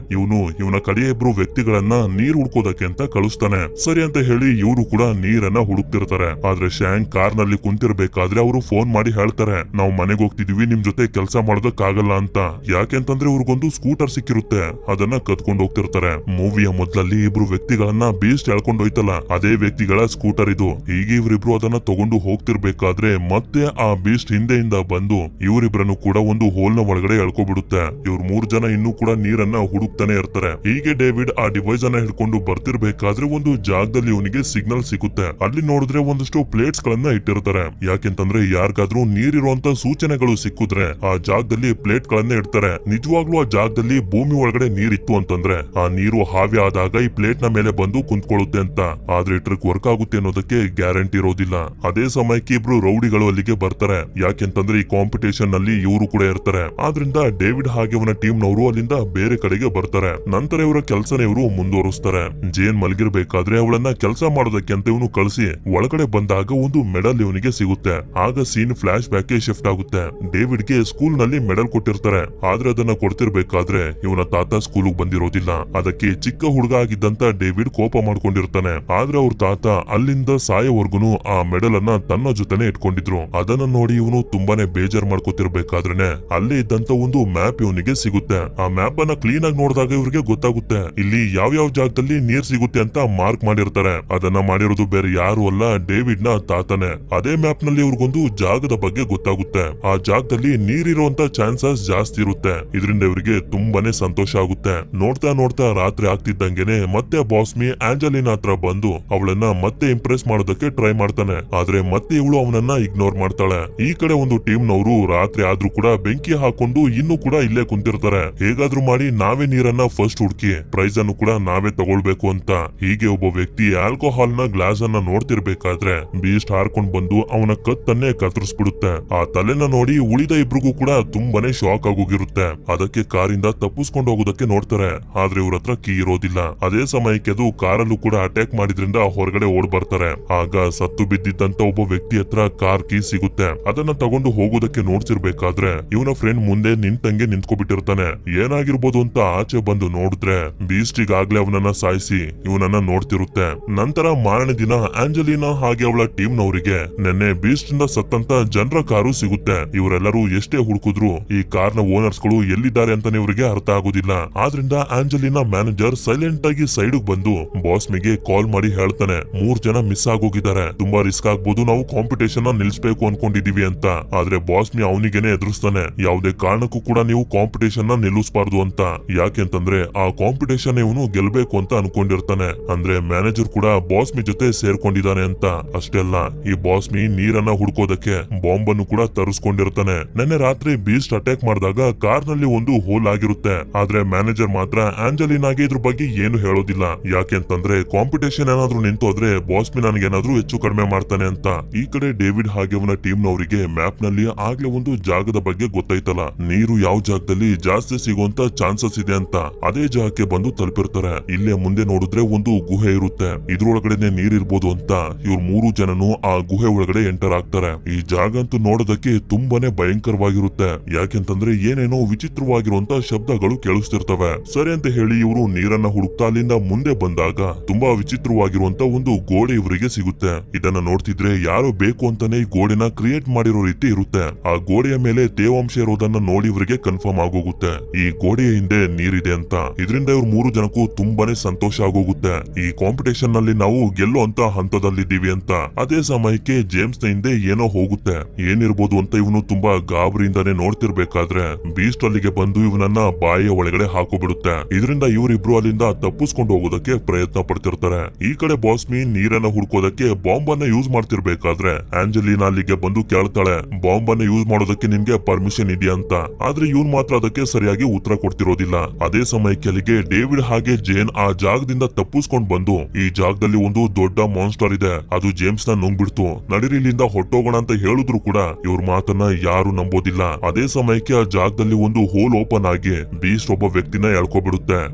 ಇವನ ಕಡೆ ಇಬ್ರು ವ್ಯಕ್ತಿಗಳನ್ನ ನೀರ್ ಹುಡ್ಕೋದಕ್ಕೆ ಅಂತ ಕಳಿಸ್ತಾನೆ. ಸರಿ ಅಂತ ಹೇಳಿ ಇವರು ಕೂಡ ನೀರನ್ನ ಹುಡುಕ್ತಿರ್ತಾರೆ. ಆದ್ರೆ ಶ್ಯಾಂಗ್ ಕಾರ್ ನಲ್ಲಿ ಕುಂತಿರ್ಬೇಕಾದ್ರೆ ಅವರು ಫೋನ್ ಮಾಡಿ ಹೇಳ್ತಾರೆ, ನಾವು ಮನೆಗೆ ಹೋಗ್ತಿದೀವಿ, ನಿಮ್ ಜೊತೆ ಕೆಲಸ ಮಾಡೋದಕ್ಕಾಗಲ್ಲ ಅಂತ. ಯಾಕೆಂತಂದ್ರೆ ಇವ್ರಿಗೊಂದು ಸ್ಕೂಟರ್ ಸಿಕ್ಕಿರುತ್ತೆ, ಅದನ್ನ ಕತ್ಕೊಂಡು ಹೋಗ್ತಿರ್ತಾರೆ. ಮೂವಿಯ ಮೊದಲಲ್ಲಿ ಇಬ್ರು ವ್ಯಕ್ತಿಗಳನ್ನ ಬೀಸ್ಟ್ ಎಳ್ಕೊಂಡು ಹೋಯ್ತಲ್ಲ, ಅದೇ ವ್ಯಕ್ತಿಗಳ ಸ್ಕೂಟರ್ ಇದು. ಹೀಗೆ ಇವರಿಬ್ರು ಅದನ್ನ ತಗೊಂಡು ಹೋಗ್ತಿರ್ಬೇಕಾದ್ರೆ ಮತ್ತೆ ಆ ಬೀಸ್ಟ್ ಹಿಂದೆಯಿಂದ ಬಂದು ಇವರಿಬ್ರನ್ನು ಕೂಡ ಒಂದು ಹೋಲ್ ನ ಒಳಗಡೆ ಎಳ್ಕೊಬಿಡುತ್ತೆ. ಇವ್ರು 3 ಜನ ಇನ್ನೂ ಕೂಡ ನೀರನ್ನ ಹುಡುಕ್ತಾನೆ ಇರ್ತಾರೆ. ಹೀಗೆ ಡೇವಿಡ್ ಆ ಡಿವೈಸ್ ಅನ್ನ ಹಿಡ್ಕೊಂಡು ಬರ್ತಿರ್ಬೇಕಾದ್ರೆ ಒಂದು ಜಾಗದಲ್ಲಿ ಇವನಿಗೆ ಸಿಗ್ನಲ್ ಸಿಗುತ್ತೆ. ಅಲ್ಲಿ ನೋಡಿದ್ರೆ ಒಂದಷ್ಟು ಪ್ಲೇಟ್ಸ್ ಗಳನ್ನ ಇಟ್ಟಿರ್ತಾರೆ. ಯಾಕೆಂತಂದ್ರೆ ಯಾರಿಗಾದ್ರೂ ನೀರಿರುವಂತ ಸೂಚನೆಗಳು ಸಿಕ್ಕಿದ್ರೆ ಆ ಜಾಗದಲ್ಲಿ ಪ್ಲೇಟ್ ಗಳನ್ನ ಇಡ್ತಾರೆ. ನಿಜವಾಗ್ಲೂ ಆ ಜಾಗದಲ್ಲಿ ಭೂಮಿ ಒಳಗಡೆ ನೀರಿತ್ತು ಅಂತಂದ್ರೆ ಆ ನೀರು ಹಾವಿ ಆದಾಗ ಈ ಪ್ಲೇಟ್ ನ ಮೇಲೆ ಬಂದು ಕುಂತ್ಕೊಳ್ಳುತ್ತೆ ಅಂತ. ಆದ್ರೆ ಟ್ರಿಕ್ ವರ್ಕ್ ಆಗುತ್ತೆ ಅನ್ನೋದಕ್ಕೆ ಗ್ಯಾರಂಟಿ ಇರೋದಿಲ್ಲ. ಅದೇ ಸಮಯಕ್ಕೆ ಇಬ್ರು ರೌಡಿಗಳು ಅಲ್ಲಿಗೆ ಬರ್ತಾರೆ. ಯಾಕೆಂತಂದ್ರೆ ಈ ಕಾಂಪಿಟೇಷನ್ ನಲ್ಲಿ ಇವರು ಕೂಡ ಇರ್ತಾರೆ. ಆದ್ರಿಂದ ಡೇವಿಡ್ ಹಾಗೆ ಅವನ ಟೀಮ್ ನವರು ಅಲ್ಲಿಂದ ಬೇರೆ ಕಡೆಗೆ ಬರ್ತಾರೆ. ನಂತರ ಇವರ ಕೆಲಸನ ಇವರು ಮುಂದುವರಿಸ್ತಾರೆ. ಜೇನ್ ಮಲಗಿರ್ಬೇಕಾದ್ರೆ ಅವಳನ್ನ ಕೆಲಸ ಮಾಡೋದಕ್ಕೆ ಅಂತ ಇವನು ಕಳಿಸಿ ಒಳಗಡೆ ಬಂದಾಗ ಒಂದು ಮೆಡಲ್ ಇವನಿಗೆ ಸಿಗುತ್ತೆ. ಆಗ ಸೀನ್ ಫ್ಲಾಶ್ ಬ್ಯಾಕ್ ಗೆ ಶಿಫ್ಟ್ ಆಗುತ್ತೆ. ಡೇವಿಡ್ ಗೆ ಸ್ಕೂಲ್ ನಲ್ಲಿ ಮೆಡಲ್ ಕೊಟ್ಟಿರ್ತಾರೆ. ಆದ್ರೆ ಅದನ್ನ ಕೊಡ್ತಿರ್ಬೇಕಾದ್ರೆ ಇವನ ತಾತ ಸ್ಕೂಲ್ ಬಂದಿರೋದಿಲ್ಲ. ಅದಕ್ಕೆ ಚಿಕ್ಕ ಹುಡುಗ ಆಗಿದ್ದಂತ ಡೇವಿಡ್ ಕೋಪ ಮಾಡ್ಕೊಂಡಿರ್ತಾನೆ. ಆದ್ರೆ ಅವ್ರ ತಾತ ಅಲ್ಲಿಂದ ಸಾಯೋವರ್ಗುನು ಆ ಮೆಡಲ್ ಅನ್ನ ತನ್ನ ಜೊತೆನೆ ಇಟ್ಕೊಂಡಿದ್ರು. ಅದನ್ನ ನೋಡಿ ಇವನು ತುಂಬಾನೇ ಬೇಜಾರ್ ಮಾಡ್ಕೋತಿರ್ಬೇಕಾದ್ರೇನೆ ಅಲ್ಲೇ ಇದ್ದಂತ ಒಂದು ಮ್ಯಾಪ್ ಇವನಿಗೆ ಸಿಗುತ್ತೆ. ಆ ಮ್ಯಾಪ್ ಅನ್ನ ಕ್ಲೀನ್ ಆಗಿ ನೋಡಿದಾಗ ಇವ್ರಿಗೆ ಗೊತ್ತಾಗುತ್ತೆ ಇಲ್ಲಿ ಯಾವ ಜಾಗದಲ್ಲಿ ನೀರ್ ಸಿಗುತ್ತೆ ಅಂತ ಮಾರ್ಕ್ ಮಾಡಿರ್ತಾರೆ. ಅದನ್ನ ಮಾಡಿರೋದು ಬೇರೆ ಯಾರು ಅಲ್ಲ, ಡೇವಿಡ್ ನ ತಾತನೆ. ಅದೇ ಮ್ಯಾಪ್ ನಲ್ಲಿ ಇವ್ರಿಗೊಂದು ಜಾಗದ ಬಗ್ಗೆ ಗೊತ್ತಾಗುತ್ತೆ. ಆ ಜಾಗದಲ್ಲಿ ನೀರಿರುವಂತ ಚಾನ್ಸಸ್ ಜಾಸ್ತಿ ಇರುತ್ತೆ. ಇದರಿಂದ ಇವರಿಗೆ ತುಂಬಾನೇ ಸಂತೋಷ ಆಗುತ್ತೆ. ನೋಡ್ತಾ ನೋಡ್ತಾ ರಾತ್ರಿ ಆಗ್ತಿದ್ದಂಗೆನೆ ಮತ್ತೆ ಬಾಸ್ಮಿ ಆಂಜಲಿನಾ ಹತ್ರ ಬಂದು ಅವಳನ್ನ ಮತ್ತೆ ಇಂಪ್ರೆಸ್ ಮಾಡೋದಕ್ಕೆ ಟ್ರೈ ಮಾಡ್ತಾನೆ. ಆದ್ರೆ ಮತ್ತೆ ಇವಳು ಅವನನ್ನ ಇಗ್ನೋರ್ ಮಾಡ್ತಾಳೆ. ಈ ಕಡೆ ಒಂದು ಟೀಮ್ ನವರು ರಾತ್ರಿ ಆದ್ರೂ ಕೂಡ ಬೆಂಕಿ ಹಾಕೊಂಡು ಇನ್ನೂ ಕೂಡ ಇಲ್ಲೇ ಕುಂತಿರ್ತಾರೆ. ಹೇಗಾದ್ರೂ ಮಾಡಿ ನಾವೇ ನೀರನ್ನ ಫಸ್ಟ್ ಹುಡುಕಿ ಪ್ರೈಸ್ ಅನ್ನು ಕೂಡ ನಾವೇ ತಗೊಳ್ಬೇಕು ಅಂತ. ಹೀಗೆ ಒಬ್ಬ ವ್ಯಕ್ತಿ ಆಲ್ಕೋಹಾಲ್ ನ ಗ್ಲಾಸ್ ಅನ್ನ ನೋಡ್ತಿರ್ಬೇಕಾದ್ರೆ ಬೀಸ್ಟ್ ಹಾರ್ಕೊಂಡ್ ಬಂದು ಅವನ ಕತ್ತನ್ನೇ ಕತ್ತರಿಸ್ಬಿಡುತ್ತೆ. ಆ ತಲೆನ ನೋಡಿ ಉಳಿದ ಇಬ್ರಿಗೂ ಕೂಡ ತುಂಬಾನೇ ಶಾಕ್ ಆಗೋಗಿರುತ್ತೆ. ಅದಕ್ಕೆ ಕಾರಿಂದ ತಪ್ಪಿಸ್ಕೊಂಡು ಹೋಗೋದಕ್ಕೆ ನೋಡ್ತಾರೆ. ಆದ್ರೆ ಇವ್ರ ಹತ್ರ ಕೀ ಇರೋದಿಲ್ಲ. ಅದೇ ಸಮಯಕ್ಕೆ ಅದು ಕಾರಲ್ಲೂ ಕೂಡ ಅಟ್ಯಾಕ್ ಮಾಡಿದ್ರಿಂದ ಹೊರಗಡೆ ಓಡ್ ಬರ್ತಾರೆ. ಆಗ ಸತ್ತು ಬಿದ್ದಿದ್ದಂತ ಒಬ್ಬ ವ್ಯಕ್ತಿ ಹತ್ರ ಕಾರ್ ಕೀ ಸಿಗುತ್ತೆ. ಅದನ್ನ ತಗೊಂಡು ಹೋಗೋದಕ್ಕೆ ನೋಡ್ತಿರ್ಬೇಕಾದ್ರೆ ಇವನ ಫ್ರೆಂಡ್ ಮುಂದೆ ನಿಂತಂಗೆ ನಿಂತ್ಕೊಬಿಟ್ಟಿರ್ತಾನೆ. ಏನಾಗಿರ್ಬೋದು ಅಂತ ಆಚೆ ಬಂದು ನೋಡಿದ್ರೆ ಬೀಸ್ಟ್ ಈಗಾಗ್ಲೇ ಅವನನ್ನ ಸಾಯಿಸಿ ಇವನನ್ನ ನೋಡ್ತಿರುತ್ತೆ. ನಂತರ ಮಾರನೇ ದಿನ ಆಂಜಲಿನಾ ಹಾಗೆ ಅವಳ ಟೀಮ್ ನವರಿಗೆ ನೆನ್ನೆ ಬೀಸ್ಟ್ ಇಂದ ಸತ್ತಂತ ಜನರ ಕಾರು ಸಿಗುತ್ತೆ. ಇವರೆಲ್ಲರೂ ಎಷ್ಟೇ ಹುಡುಕಿದ್ರು ಈ ಕಾರ್ ನ ಓನರ್ಸ್ ಗಳು ಎಲ್ಲಿದ್ದಾರೆ ಅಂತಾನೆ ಇವರಿಗೆ ಅರ್ಥ ಆಗೋದಿಲ್ಲ. ಆದ್ರಿಂದ ಆಂಜಲಿನಾ ಮ್ಯಾನೇಜರ್ ಸೈಲೆಂಟ್ ಆಗಿ ಸೈಡ್ ಬಂದು ಬಾಸ್ಮಿಗೆ ಕಾಲ್ ಮಾಡಿ ಹೇಳ್ತಾನೆ, 3 ಜನ ಮಿಸ್ ಆಗೋಗಿದ್ದಾರೆ, ತುಂಬಾ ರಿಸ್ಕ್ ಆಗ್ಬೋದು, ನಾವು ಕಾಂಪಿಟೇಷನ್ ನಿಲ್ಸ್ಬೇಕು ಅನ್ಕೊಂಡಿದೀವಿ ಅಂತ. ಆದ್ರೆ ಬಾಸ್ಮಿ ಅವನಿಗೆನೆ ಎದುರಿಸ್ತಾನೆ, ಯಾವುದೇ ಕಾರಣಕ್ಕೂ ಕೂಡ ನೀವು ಕಾಂಪಿಟೇಷನ್ ನಿಲ್ಲಿಸಬಾರ್ದು ಅಂತ. ಯಾಕೆಂತಂದ್ರೆ ಆ ಕಾಂಪಿಟೇಷನ್ ಇವನು ಗೆಲ್ಬೇಕು ಅಂತ ಅನ್ಕೊಂಡಿರ್ತಾನೆ. ಅಂದ್ರೆ ಮ್ಯಾನೇಜರ್ ಕೂಡ ಬಾಸ್ಮಿ ಜೊತೆ ಸೇರ್ಕೊಂಡಿದ್ದಾನೆ ಅಂತ. ಅಷ್ಟೇ ಅಲ್ಲ, ಈ ಬಾಸ್ಮಿ ನೀರನ್ನ ಹುಡ್ಕೋದಕ್ಕೆ ಬಾಂಬ್ ಅನ್ನು ಕೂಡ ತರಿಸ್ಕೊಂಡಿರ್ತಾನೆ. ನೆನ್ನೆ ರಾತ್ರಿ ಬೀಸ್ಟ್ ಅಟ್ಯಾಕ್ ಮಾಡಿದಾಗ ಕಾರ್ ನಲ್ಲಿ ಒಂದು ಹೋಲ್ ಆಗಿರುತ್ತೆ. ಆದ್ರೆ ಮ್ಯಾನೇಜರ್ ಮಾತ್ರ ಆಂಜಲಿನಾಗೆ ಇದ್ರ ಬಗ್ಗೆ ಏನು ಹೇಳೋದಿಲ್ಲ. ಯಾಕೆಂತಂದ್ರೆ ಕಾಂಪಿಟೇಷನ್ ಏನಾದ್ರೂ ನಿಂತೋದ್ರೆ ಬಾಸ್ಮಿ ನನಗೇನಾದ್ರೂ ಹೆಚ್ಚು ಕಡಿಮೆ ಮಾಡ್ತಾನೆ ಅಂತ. ಈ ಕಡೆ ಡೇವಿಡ್ ಹಾಗೆ ಅವನ ಟೀಮ್ ನವರಿಗೆ ಮ್ಯಾಪ್ ನಲ್ಲಿ ಆಗ್ಲೇ ಒಂದು ಜಾಗದ ಬಗ್ಗೆ ಗೊತ್ತಾಯ್ತಲ್ಲ, ನೀರು ಯಾವ ಜಾಗದಲ್ಲಿ ಜಾಸ್ತಿ ಸಿಗುವಂತ ಚಾನ್ಸಸ್ ಇದೆ ಅಂತ. ಅದೇ ಜಾಗಕ್ಕೆ ಬಂದು ತಲುಪಿರ್ತಾರೆ. ಇಲ್ಲೇ ಮುಂದೆ ನೋಡಿದ್ರೆ ಒಂದು ಗುಹೆ ಇರುತ್ತೆ. ಇದ್ರೊಳಗಡೆನೆ ನೀರಿರ್ಬೋದು ಅಂತ ಇವ್ರು 3 ಜನನು ಆ ಗುಹೆ ಒಳಗಡೆ ಎಂಟರ್ ಆಗ್ತಾರೆ. ಈ ಜಾಗ ಅಂತೂ ನೋಡೋದಕ್ಕೆ ತುಂಬಾನೇ ಭಯಂಕರವಾಗಿರುತ್ತೆ. ಯಾಕೆಂತಂದ್ರೆ ಏನೇನೋ ವಿಚಿತ್ರವಾಗಿರುವಂತ ಶಬ್ದಗಳು ಕೇಳಿಸ್ತಿರ್ತವೆ. ಸರಿ ಅಂತ ಹೇಳಿ ಇವರು ನೀರನ್ನ ಹುಡುಕ್ತಾ ಅಲ್ಲಿಂದ ಮುಂದೆ ಬಂದಾಗ ತುಂಬಾ ವಿಚಿತ್ರವಾಗಿರುವಂತ ಒಂದು ಗೋಡೆ ಇವರಿಗೆ ಸಿಗುತ್ತೆ. ಇದನ್ನ ನೋಡ್ತಿದ್ರೆ ಯಾರೋ ಬೇಕು ಅಂತಾನೆ ಈ ಗೋಡೆನ ಕ್ರಿಯೇಟ್ ಮಾಡಿರೋ ರೀತಿ ಇರುತ್ತೆ. ಆ ಗೋಡೆಯ ಮೇಲೆ ತೇವಾಂಶ ಇರೋದನ್ನ ನೋಡಿ ಇವರಿಗೆ ಕನ್ಫರ್ಮ್ ಆಗೋಗುತ್ತೆ ಈ ಗೋಡೆಯ ಹಿಂದೆ ನೀರಿದೆ ಅಂತ. ಇದರಿಂದ ಇವ್ರು 3 ಜನಕ್ಕೂ ತುಂಬಾನೇ ಸಂತೋಷ ಆಗೋಗುತ್ತೆ. ಈ ಕಾಂಪಿಟೇಷನ್ ನಲ್ಲಿ ನಾವು ಗೆಲ್ಲುವಂತ ಹಂತದಲ್ಲಿದ್ದೀವಿ ಅಂತ. ಅದೇ ಸಮಯಕ್ಕೆ ಜೇಮ್ಸ್ ನ ಹಿಂದೆ ಏನೋ ಹೋಗುತ್ತೆ. ಏನಿರ್ಬೋದು ಅಂತ ಇವನು ತುಂಬಾ ಗಾಬರಿಯಿಂದಾನೆ ನೋಡ್ತಿರ್ಬೇಕಾದ್ರೆ ಬೀಸ್ಟ್ ಅಲ್ಲಿಗೆ ಬಂದು ಇವನನ್ನ ಬಾಯಿಯ ಒಳಗಡೆ ಹಾಕೋಬಿಡುತ್ತೆ. ಇದರಿಂದ ಇವರಿಬ್ರು ಅಲ್ಲಿಂದ ತಪ್ಪಿಸ್ಕೊಂಡು ಹೋಗೋದಕ್ಕೆ ಪ್ರಯತ್ನ ಪಡ್ತಿರ್ತಾರೆ. ಈ ಕಡೆ ಬಾಸ್ಮಿ ನೀರನ್ನ ಹುಡ್ಕೋದಕ್ಕೆ ಬಾಂಬ್ ಅನ್ನ ಯೂಸ್ ಮಾಡ್ತಿರ್ಬೇಕಾದ್ರೆ ಆಂಜಲಿನಾ ಅಲ್ಲಿಗೆ ಬಂದು ಕೇಳ್ತಾಳೆ, ಕೇಳ್ತಾಳೆ, ಬಾಂಬ್ ಅನ್ನ ಯೂಸ್ ಮಾಡೋದಕ್ಕೆ ನಿನ್ಗೆ ಪರ್ಮಿಷನ್ ಇದೆಯಾ ಅಂತ. ಆದ್ರೆ ಇವ್ನ್ ಮಾತ್ರ ಅದಕ್ಕೆ ಸರಿಯಾಗಿ ಉತ್ತರ ಕೊಡ್ತಿರೋದಿಲ್ಲ. ಅದೇ ಸಮಯಕ್ಕೆ ಅಲ್ಲಿಗೆ ಡೇವಿಡ್ ಹಾಗೆ ಜೇನ್ ಆ ಜಾಗದಿಂದ ತಪ್ಪಿಸ್ಕೊಂಡ್ ಬಂದು, ಈ ಜಾಗದಲ್ಲಿ ಒಂದು ದೊಡ್ಡ ಮಾನ್ಸ್ಟರ್ ಇದೆ, ಅದು ಜೇಮ್ಸ್ ನ ನುಂಗ್ಬಿಡ್ತು, ನಡಿರಿ ಇಲ್ಲಿಂದ ಹೊಟ್ಟೋಗೋಣ ಅಂತ ಹೇಳಿದ್ರು ಕೂಡ ಇವ್ರ ಮಾತನ್ನ ಯಾರು ನಂಬೋದಿಲ್ಲ. ಅದೇ ಸಮಯಕ್ಕೆ ಆ ಜಾಗದಲ್ಲಿ ಒಂದು ಹೋಲ್ ಓಪನ್ ಆಗಿ ಬೀಸ್ಟ್ ಒಬ್ಬ ವ್ಯಕ್ತಿನ ಎಳ್ಕೊಬಿಡುತ್ತೆ.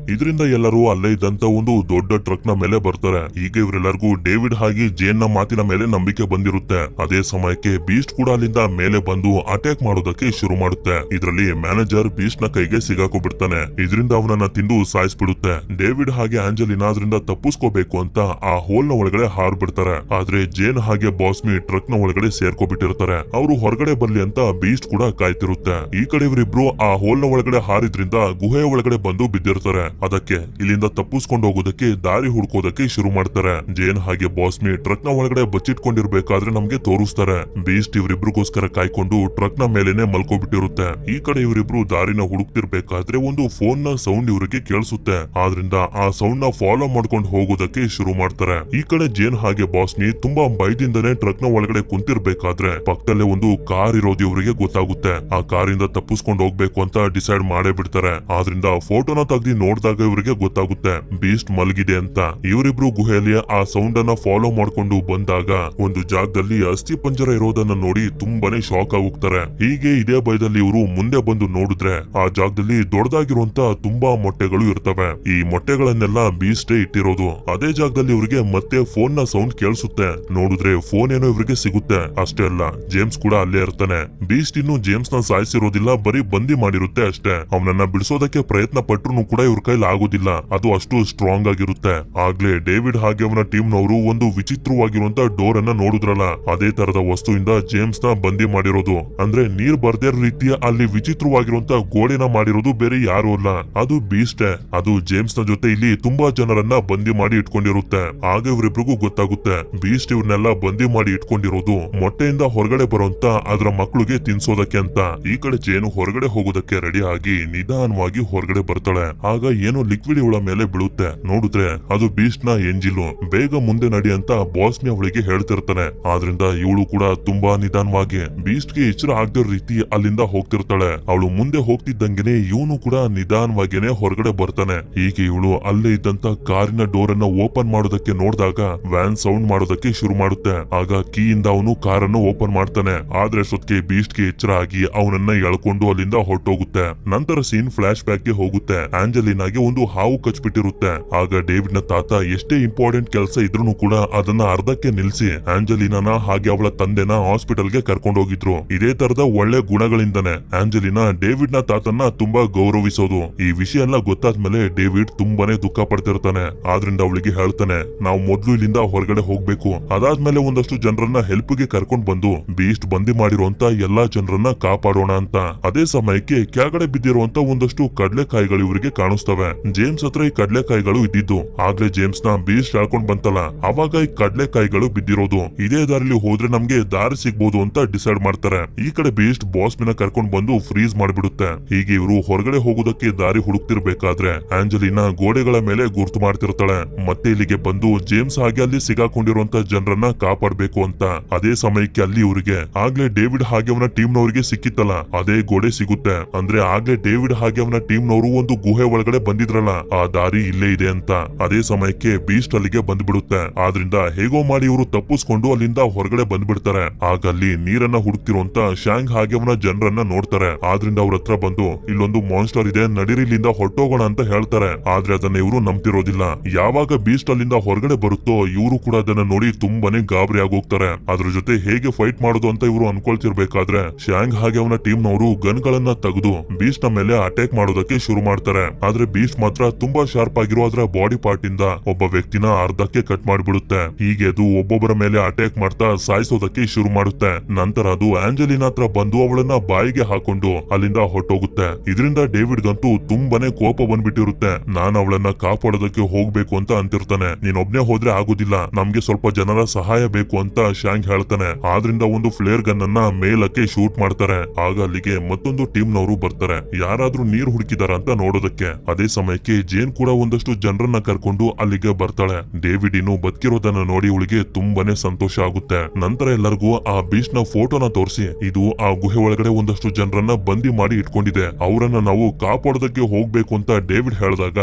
ಇದರಿಂದ ಎಲ್ಲರೂ ಅಲ್ಲೇ ಇದ್ದಂತ ಒಂದು ದೊಡ್ಡ ಟ್ರಕ್ ನ ಮೇಲೆ ಬರ್ತಾರೆ. ಈಗ ಇವರೆಲ್ಲರಿಗೂ ಡೇವಿಡ್ ಹಾಗೆ ಜೇನ್ ನ ಮಾತಿನ ಮೇಲೆ ನಂಬಿಕೆ ಬಂದಿರುತ್ತೆ. ಅದೇ ಸಮಯಕ್ಕೆ ಬೀಸ್ಟ್ ಕೂಡ ಅಲ್ಲಿಂದ ಮೇಲೆ ಬಂದು ಅಟ್ಯಾಕ್ ಮಾಡೋದಕ್ಕೆ ಶುರು ಮಾಡುತ್ತೆ. ಇದರಲ್ಲಿ ಮ್ಯಾನೇಜರ್ ಬೀಸ್ಟ್ ನ ಕೈಗೆ ಸಿಗಾಕೋಬಿಡ್ತಾನೆ. ಇದರಿಂದ ಅವನನ್ನ ತಿಂದು ಸಾಯಿಸ್ಬಿಡುತ್ತೆ. ಡೇವಿಡ್ ಹಾಗೆ ಆಂಜಲಿನಾ ಅದರಿಂದ ತಪ್ಪಿಸ್ಕೋಬೇಕು ಅಂತ ಆ ಹೋಲ್ ನ ಒಳಗಡೆ ಹಾರ್ಬಿಡ್ತಾರೆ. ಆದ್ರೆ ಜೇನ್ ಹಾಗೆ ಬಾಸ್ಮಿ ಟ್ರಕ್ ನ ಒಳಗಡೆ ಸೇರ್ಕೊಬಿಟ್ಟಿರ್ತಾರೆ. ಅವರು ಹೊರಗಡೆ ಬರ್ಲಿ ಅಂತ ಬೀಸ್ಟ್ ಕೂಡ ಕಾಯ್ತಿರುತ್ತೆ. ಈ ಕಡೆ ಇವರಿಬ್ರು ಆ ಹೋಲ್ ನ ಒಳಗಡೆ ಹಾರಿದ್ರಿಂದ ಗುಹೆಯ ಒಳಗಡೆ ಬಂದು ಬಿದ್ದಿರ್ತಾರೆ. ಅದಕ್ಕೆ ಇಲ್ಲಿಂದ ತಪ್ಪಿಸ್ಕೊಂಡು ಹೋಗೋದಕ್ಕೆ ದಾರಿ ಹುಡ್ಕೋದಕ್ಕೆ ಶುರು ಮಾಡ್ತಾರೆ. ಜೇನ್ ಹಾಗೆ ಬಾಸ್ಮಿ ಟ್ರಕ್ ನ ಒಳಗಡೆ ಬಚ್ಚಿಟ್ಕೊಂಡಿರ್ಬೇಕಾದ್ರೆ ನಮ್ಗೆ ತೋರಿಸ್ತಾರೆ. ಬೀಸ್ಟ್ ಇವರಿಬ್ರಿಗೋಸ್ಕರ ಕಾಯ್ಕೊಂಡು ಟ್ರಕ್ ನ ಮೇಲೆನೆ ಮಲ್ಕೋಬಿಟ್ಟಿರುತ್ತೆ. ಈ ಕಡೆ ಇವರಿಬ್ರು ದಾರಿನ ಹುಡುಕ್ತಿರ್ಬೇಕಾದ್ರೆ ಒಂದು ಫೋನ್ ನ ಸೌಂಡ್ ಇವರಿಗೆ ಕೇಳಿಸುತ್ತೆ. ಆದ್ರಿಂದ ಆ ಸೌಂಡ್ ನ ಫಾಲೋ ಮಾಡ್ಕೊಂಡು ಹೋಗೋದಕ್ಕೆ ಶುರು ಮಾಡ್ತಾರೆ. ಈ ಕಡೆ ಜೇನ್ ಹಾಗೆ ಬಾಸ್ಮಿ ತುಂಬಾ ಭಯದಿಂದನೇ ಟ್ರಕ್ ನ ಒಳಗಡೆ ಕುಂತಿರ್ಬೇಕಾದ್ರೆ ಪಕ್ಕದಲ್ಲೇ ಒಂದು ಕಾರ್ ಇರೋದು ಇವರಿಗೆ ಗೊತ್ತಾಗುತ್ತೆ. ಆ ಕಾರಿಂದ ತಪ್ಪಿಸ್ಕೊಂಡು ಹೋಗ್ಬೇಕು ಅಂತ ಡಿಸೈಡ್ ಮಾಡೇ ಬಿಡ್ತಾರೆ. ಆದ್ರಿಂದ ಫೋಟೋನ ತೆಗ್ದಿ ನೋಡಿದಾಗ ಇವರಿಗೆ ಗೊತ್ತಾಗುತ್ತೆ ಬೀಸ್ಟ್ ಮಲಗಿದೆ ಅಂತ. ಇವರಿಬ್ರು ಗುಹೆಯಲ್ಲಿ ಆ ಸೌಂಡ್ ಅನ್ನ ಫಾಲೋ ಮಾಡ್ಕೊಂಡು ಬಂದಾಗ ಒಂದು ಜಾಗದಲ್ಲಿ ಅಸ್ಥಿ ಪಂಜರ ಇರೋದನ್ನ ನೋಡಿ ತುಂಬಾನೇ ಶಾಕ್ ಆಗೋಗ್ತಾರೆ. ಹೀಗೆ ಇದೇ ಭಯದಲ್ಲಿ ಇವರು ಮುಂದೆ ಬಂದು ನೋಡಿದ್ರೆ ಆ ಜಾಗದಲ್ಲಿ ದೊಡ್ಡದಾಗಿರುವಂತ ತುಂಬಾ ಮೊಟ್ಟೆಗಳು ಇರ್ತವೆ. ಈ ಮೊಟ್ಟೆಗಳನ್ನೆಲ್ಲ ಬೀಸ್ಟೇ ಇಟ್ಟಿರೋದು. ಅದೇ ಜಾಗದಲ್ಲಿ ಇವರಿಗೆ ಮತ್ತೆ ಫೋನ್ ನ ಸೌಂಡ್ ಕೇಳಿಸುತ್ತೆ. ನೋಡಿದ್ರೆ ಫೋನ್ ಏನೋ ಇವರಿಗೆ ಸಿಗುತ್ತೆ. ಅಷ್ಟೇ ಅಲ್ಲ, ಜೇಮ್ಸ್ ಕೂಡ ಅಲ್ಲೇ ಇರ್ತಾನೆ. ಬೀಸ್ಟ್ ಇನ್ನು ಜೇಮ್ಸ್ ನ ಸಾಯಿಸಿರೋದಿಲ್ಲ, ಬರೀ ಬಂದಿ ಮಾಡಿರುತ್ತೆ ಅಷ್ಟೇ. ಅವನನ್ನ ಬಿಡಿಸೋದಕ್ಕೆ ಪ್ರಯತ್ನ ಪಟ್ರು ಕೂಡ ಇವ್ರ ಕೈಲಿ ಆಗೋದಿಲ್ಲ. ಅದು ಅಷ್ಟು ಸ್ಟ್ರಾಂಗ್ ಆಗಿರುತ್ತೆ. ಆಗ್ಲೇ ಡೇವಿಡ್ ಹಾಗೆ ಅವನ ಟೀಮ್ ನವರು ಒಂದು ವಿಚಿತ್ರವಾಗಿರುವಂತ ಡೋರ್ ಅನ್ನ ನೋಡಿದ್ರಲ್ಲ, ಅದೇ ತರದ ವಸ್ತುವಿಂದ ಜೇಮ್ಸ್ ನ ಬಂದಿ ಮಾಡಿರೋದು. ಅಂದ್ರೆ ನೀರ್ ಬರ್ದೇ ರೀತಿಯ ಅಲ್ಲಿ ವಿಚಿತ್ರವಾಗಿರುವಂತ ಗೋಡೆನ ಮಾಡಿರೋದು ಬೇರೆ ಯಾರು ಅಲ್ಲ, ಅದು ಬೀಸ್ಟೇ. ಅದು ಜೇಮ್ಸ್ ನ ಜೊತೆ ಇಲ್ಲಿ ತುಂಬಾ ಜನರನ್ನ ಬಂದಿ ಮಾಡಿ ಇಟ್ಕೊಂಡಿರುತ್ತೆ. ಆಗ ಇವರಿಬ್ರಿಗೂ ಗೊತ್ತಾಗುತ್ತೆ ಬೀಸ್ಟ್ ಇವ್ರನ್ನೆಲ್ಲ ಬಂದಿ ಮಾಡಿ ಇಟ್ಕೊಂಡಿರೋದು ಮೊಟ್ಟೆಯಿಂದ ಹೊರಗಡೆ ಬರುವಂತ ಅದರ ಮಕ್ಕಳಿಗೆ ತಿನ್ಸೋದಕ್ಕೆ ಅಂತ. ಈ ಕಡೆ ಜೇನು ಹೊರಗಡೆ ಹೋಗೋದಕ್ಕೆ ರೆಡಿ ಆಗಿ ನಿಧಾನವಾಗಿ ಹೊರಗಡೆ ಬರ್ತಾಳೆ. ಆಗ ಏನೋ ಲಿಕ್ವಿಡ್ ಇವಳ ಮೇಲೆ ಬೀಳುತ್ತೆ. ನೋಡಿದ್ರೆ ಅದು ಬೀಸ್ಟ್ ನ ಎಂಜಿಲು. ಬೇಗ ಮುಂದೆ ನಡಿ ಅಂತ ಬಾಸ್ಮಿ ಅವಳಿಗೆ ಹೇಳ್ತಿರ್ತಾನೆ. ಆದ್ರಿಂದ ಇವಳು ಕೂಡ ತುಂಬಾ ನಿಧಾನವಾಗಿ ಬೀಸ್ಟ್ ಗೆ ಎಚ್ಚರ ಆಗದ ರೀತಿ ಅಲ್ಲಿಂದ ಹೋಗ್ತಿರ್ತಾಳೆ. ಅವಳು ಮುಂದೆ ಹೋಗ್ತಿದ್ದಂಗೆನೆ ಇವನು ಕೂಡ ನಿಧಾನವಾಗಿನೇ ಹೊರಗಡೆ ಬರ್ತಾನೆ. ಹೀಗೆ ಇವಳು ಅಲ್ಲೇ ಇದ್ದಂತ ಕಾರಿನ ಡೋರ್ ಅನ್ನ ಓಪನ್ ಮಾಡೋದಕ್ಕೆ ನೋಡಿದಾಗ ವ್ಯಾನ್ ಸೌಂಡ್ ಮಾಡೋದಕ್ಕೆ ಶುರು ಮಾಡುತ್ತೆ. ಆಗ ಕೀ ಇಂದ ಅವನು ಕಾರನ್ನು ಓಪನ್ ಮಾಡ್ತಾನೆ. ಆದ್ರೆ ಸೊತ್ಗೆ ಬೀಸ್ಟ್ ಗೆ ಎಚ್ಚರ ಆಗಿ ಅವನನ್ನ ಎಳ್ಕೊಂಡು ಅಲ್ಲಿಂದ ಹೊರಟೋಗುತ್ತೆ. ನಂತರ ಸೀನ್ ಫ್ಲಾಶ್ ಬ್ಯಾಕ್ ಗೆ ಹೋಗುತ್ತೆ. ಆಂಜಲಿನಾಗೆ ಒಂದು ಹಾವು ಕಚ್ಬಿಟ್ಟಿರುತ್ತೆ. ಆಗ ಡೇವಿಡ್ ನ ತಾತ ಎಷ್ಟೇ ಇಂಪಾರ್ಟೆಂಟ್ ಕೆಲಸ ಇದ್ರೂ ಕೂಡ ಅದನ್ನ ಅರ್ಧಕ್ಕೆ ನಿಲ್ಸಿ ಆಂಜಲಿನಾನ ಹಾಗೆ ಅವಳ ತಂದೆನ ಹಾಸ್ಪಿಟಲ್ ಗೆ ಕರ್ಕೊಂಡು ಹೋಗಿದ್ರು. ಇದೇ ತರದ ಒಳ್ಳೆ ಗುಣಗಳಿಂದಾನೆ ಆಂಜಲಿನಾ ಡೇವಿಡ್ ನ ತಾತನ್ನ ತುಂಬಾ ಗೌರವಿಸೋದು. ಈ ವಿಷಯ ಎಲ್ಲ ಗೊತ್ತಾದ್ಮೇಲೆ ಡೇವಿಡ್ ತುಂಬಾನೇ ದುಃಖ ಪಡ್ತಿರ್ತಾನೆ. ಆದ್ರಿಂದ ಅವಳಿಗೆ ಹೇಳ್ತಾನೆ, ನಾವು ಮೊದ್ಲು ಇಲ್ಲಿಂದ ಹೊರಗಡೆ ಹೋಗ್ಬೇಕು. ಅದಾದ್ಮೇಲೆ ಒಂದಷ್ಟು ಜನರನ್ನ ಹೆಲ್ಪ್ ಗೆ ಕರ್ಕೊಂಡ್ ಬಂದು ಬೀಸ್ಟ್ ಬಂದಿ ಮಾಡಿರುವಂತ ಎಲ್ಲಾ ಜನರನ್ನ ಕಾಪಾಡೋಣ ಅಂತ. ಅದೇ ಸಮಯಕ್ಕೆ ಕೆಳಗಡೆ ಬಿದ್ದಿರುವಂತ ಒಂದಷ್ಟು ಕಡ್ಲೆಕಾಯಿಗಳು ಇವರಿಗೆ ಕಾಣಿಸ್ತವೆ. ಜೇಮ್ಸ್ ಹತ್ರ ಈ ಕಡ್ಲೆಕಾಯಿಗಳು ಇದ್ದಿದ್ದು. ಆಗ್ಲೇ ಜೇಮ್ಸ್ ನ ಬೀಸ್ಟ್ ಹೇಳ್ಕೊಂಡ್ ಬಂತಲ್ಲ, ಅವಾಗ ಈ ಕಡ್ಲೆಕಾಯಿಗಳು ಬಿದ್ದಿರೋದು. ಇದೇ ದಾರಿಲಿ ಹೋದ್ರೆ ನಮ್ಗೆ ದಾರಿ ಸಿಗ್ಬೋದು ಅಂತ ಡಿಸೈಡ್ ಮಾಡ್ತಾರೆ. ಈ ಕಡೆ ಬೀಸ್ಟ್ ಬಾಸ್ಮಿನ ಕರ್ಕೊಂಡ್ ಬಂದು ಫ್ರೀಸ್ ಮಾಡ್ಬಿಡುತ್ತೆ. ಹೀಗೆ ಇವರು ಹೊರಗಡೆ ಹೋಗೋದಕ್ಕೆ ದಾರಿ ಹುಡುಕ್ತಿರ್ಬೇಕಾದ್ರೆ ಆಂಜಲಿನಾ ಗೋಡೆಗಳ ಮೇಲೆ ಗುರ್ತು ಮಾಡ್ತಿರ್ತಾಳೆ. ಮತ್ತೆ ಇಲ್ಲಿಗೆ ಬಂದು ಜೇಮ್ಸ್ ಹಾಗೆ ಅಲ್ಲಿ ಸಿಗಾಕೊಂಡಿರುವಂತ ಜನರನ್ನ ಕಾಪಾಡ್ಬೇಕು ಅಂತ. ಅದೇ ಸಮಯಕ್ಕೆ ಅಲ್ಲಿ ಇವರಿಗೆ ಆಗ್ಲೇ ಡೇವಿಡ್ ಹಾಗೆ ಅವನ ಟೀಮ್ ನವರಿಗೆ ಸಿಕ್ಕಿತ್ತಲ್ಲ, ಅದೇ ಗೋಡೆ ಸಿಗುತ್ತೆ. ಅಂದ್ರೆ ಆಗ್ಲೇ ಡೇವಿಡ್ ಹಾಗೆ ಅವನ ಟೀಮ್ ನವರು ಒಂದು ಗುಹೆ ಒಳಗಡೆ ಬಂದಿದ್ರಲ್ಲ, ಆ ದಾರಿ ಇಲ್ಲೇ ಇದೆ ಅಂತ. ಅದೇ ಸಮಯಕ್ಕೆ ಬೀಸ್ಟ್ ಅಲ್ಲಿಗೆ ಬಂದ್ಬಿಡುತ್ತೆ. ಆದ್ರಿಂದ ಹೇಗೋ ಮಾಡಿ ಇವರು ತಪ್ಪಿಸ್ಕೊಂಡು ಅಲ್ಲಿಂದ ಹೊರಗಡೆ ಬಂದ್ಬಿಡ್ತಾರೆ. ಆಗ ಅಲ್ಲಿ ನೀರನ್ನ ಹುಡುಕ್ತಿರುವಂತ ಶಾಂಗ್ ಹಾಗೆ ಅವನ ಜನರನ್ನ ನೋಡ್ತಾರೆ. ಆದ್ರಿಂದ ಅವ್ರ ಹತ್ರ ಬಂದು ಇಲ್ಲೊಂದು ಮಾನ್ಸ್ಟರ್ ಇದೆ, ನಡಿರಿ ಇಲ್ಲಿಂದ ಹೊರಟೋಗೋಣ ಅಂತ ಹೇಳ್ತಾರೆ. ಆದ್ರೆ ಅದನ್ನ ಇವರು ನಂಬ್ತಿರೋದಿಲ್ಲ. ಯಾವಾಗ ಬೀಸ್ಟ್ ಅಲ್ಲಿಂದ ಹೊರಗಡೆ ಬರುತ್ತೋ ಇವರು ಕೂಡ ಅದನ್ನ ನೋಡಿ ತುಂಬಾನೇ ಗಾಬರಿ ಆಗೋಗ್ತಾರೆ. ಅದ್ರ ಜೊತೆ ಹೇಗೆ ಫೈಟ್ ಮಾಡೋದು ಅಂತ ಇವರು ಅನ್ಕೊಳ್ತಿರ್ಬೇಕಾದ್ರೆ ಶಾಂಗ್ ಹಾಗೆ ಅವನ ಟೀಮ್ ನವರು ಗನ್ ಗಳನ್ನ ತೆಗೆದು ಬೀಸ್ಟ್ ನ ಮೇಲೆ ಅಟ್ಯಾಕ್ ಮಾಡೋದಕ್ಕೆ ಶುರು ಮಾಡ್ತಾರೆ. ಆದ್ರೆ ಬೀಸ್ಟ್ ಮಾತ್ರ ತುಂಬಾ ಶಾರ್ಪ್ ಆಗಿರೋ ಅದರ ಬಾಡಿ ಪಾರ್ಟ್ ಇಂದ ಒಬ್ಬ ವ್ಯಕ್ತಿನ ಅರ್ಧಕ್ಕೆ ಕಟ್ ಮಾಡ್ಬಿಡುತ್ತೆ. ಹೀಗೆ ಅದು ಒಬ್ಬೊಬ್ಬರ ಮೇಲೆ ಅಟ್ಯಾಕ್ ಮಾಡ್ತಾ ಸಾಯಿಸೋದಕ್ಕೆ ಶುರು ಮಾಡುತ್ತೆ. ನಂತರ ಅದು ಆಂಜಲಿನಾ ಹತ್ರ ಬಂದು ಅವಳನ್ನ ಬಾಯಿಗೆ ಹಾಕೊಂಡು ಅಲ್ಲಿಂದ ಹೊರಟೋಗುತ್ತೆ. ಇದರಿಂದ ಡೇವಿಡ್ ಗಂತೂ ತುಂಬಾನೇ ಕೋಪ ಬಂದ್ಬಿಟ್ಟಿರುತ್ತೆ. ನಾನು ಅವಳನ್ನ ಕಾಪಾಡೋದಕ್ಕೆ ಹೋಗ್ಬೇಕು ಅಂತ ಅಂತಿರ್ತಾನೆ. ನೀನೊಬ್ನೇ ಹೋದ್ರೆ ಆಗುದಿಲ್ಲ, ನಮ್ಗೆ ಸ್ವಲ್ಪ ಜನರ ಸಹಾಯ ಬೇಕು ಅಂತ ಶಾಂಗ್ ಹೇಳ್ತಾನೆ. ಆದ್ರಿಂದ ಒಂದು ಫ್ಲೇರ್ ಗನ್ ಅನ್ನ ಮೇಲಕ್ಕೆ ಶೂಟ್ ಮಾಡ್ತಾರೆ. ಆಗ ಅಲ್ಲಿಗೆ ಮತ್ತೊಂದು ಟೀಮ್ ನವರು ಬರ್ತಾರೆ, ಯಾರಾದ್ರೂ ನೀರ್ ಹುಡುಕಿದಾರ ಅಂತ ನೋಡೋದಕ್ಕೆ. ಅದೇ ಸಮಯಕ್ಕೆ ಜೇನ್ ಕೂಡ ಒಂದಷ್ಟು ಜನರನ್ನ ಕರ್ಕೊಂಡು ಅಲ್ಲಿಗೆ ಬರ್ತಾಳೆ. ಡೇವಿಡ್ ಇನ್ನು ಬದುಕಿರೋದನ್ನ ನೋಡಿ ಇವಳಿಗೆ ತುಂಬಾನೇ ಸಂತೋಷ ಆಗುತ್ತೆ. ನಂತರ ಎಲ್ಲರಿಗೂ ಆ ಬೀಚ್ ನ ನ ಫೋಟೋನ ತೋರಿಸಿ, ಇದು ಆ ಗುಹೆ ಒಳಗಡೆ ಒಂದಷ್ಟು ಜನರನ್ನ ಬಂದಿ ಮಾಡಿ ಇಟ್ಕೊಂಡಿದೆ, ಅವರನ್ನ ನಾವು ಕಾಪಾಡೋದಕ್ಕೆ ಹೋಗ್ಬೇಕು ಅಂತ ಡೇವಿಡ್ ಹೇಳಿದಾಗ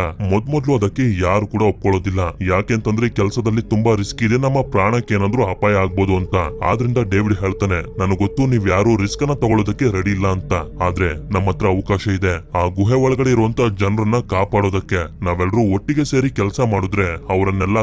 ಮೊದ್ಲು ಅದಕ್ಕೆ ಯಾರು ಕೂಡ ಒಪ್ಕೊಳ್ಳೋದಿಲ್ಲ. ಯಾಕೆಂತಂದ್ರೆ ಕೆಲಸದಲ್ಲಿ ತುಂಬಾ ರಿಸ್ಕ್ ಇದೆ, ನಮ್ಮ ಪ್ರಾಣಕ್ಕೆ ಏನಾದ್ರೂ ಅಪಾಯ ಆಗ್ಬೋದು ಅಂತ. ಆದ್ರಿಂದ ಡೇವಿಡ್ ಹೇಳ್ತಾನೆ, ನನಗೆ ಗೊತ್ತು ನೀವ್ ಯಾರು ರಿಸ್ಕ್ ಅನ್ನ ತಗೊಳ್ಳೋದಕ್ಕೆ ರೆಡಿ ಇಲ್ಲ ಅಂತ, ಆದ್ರೆ ನಮ್ಮ ಹತ್ರ ಅವಕಾಶ ಇದೆ. ಆ ಗುಹೆ ಒಳಗಡೆ ಇರುವಂತ ಜನರನ್ನ ಕಾಪಾಡೋದಕ್ಕೆ ನಾವೆಲ್ಲರೂ ಒಟ್ಟಿಗೆ ಸೇರಿ ಕೆಲಸ ಮಾಡಿದ್ರೆ ಅವರನ್ನೆಲ್ಲ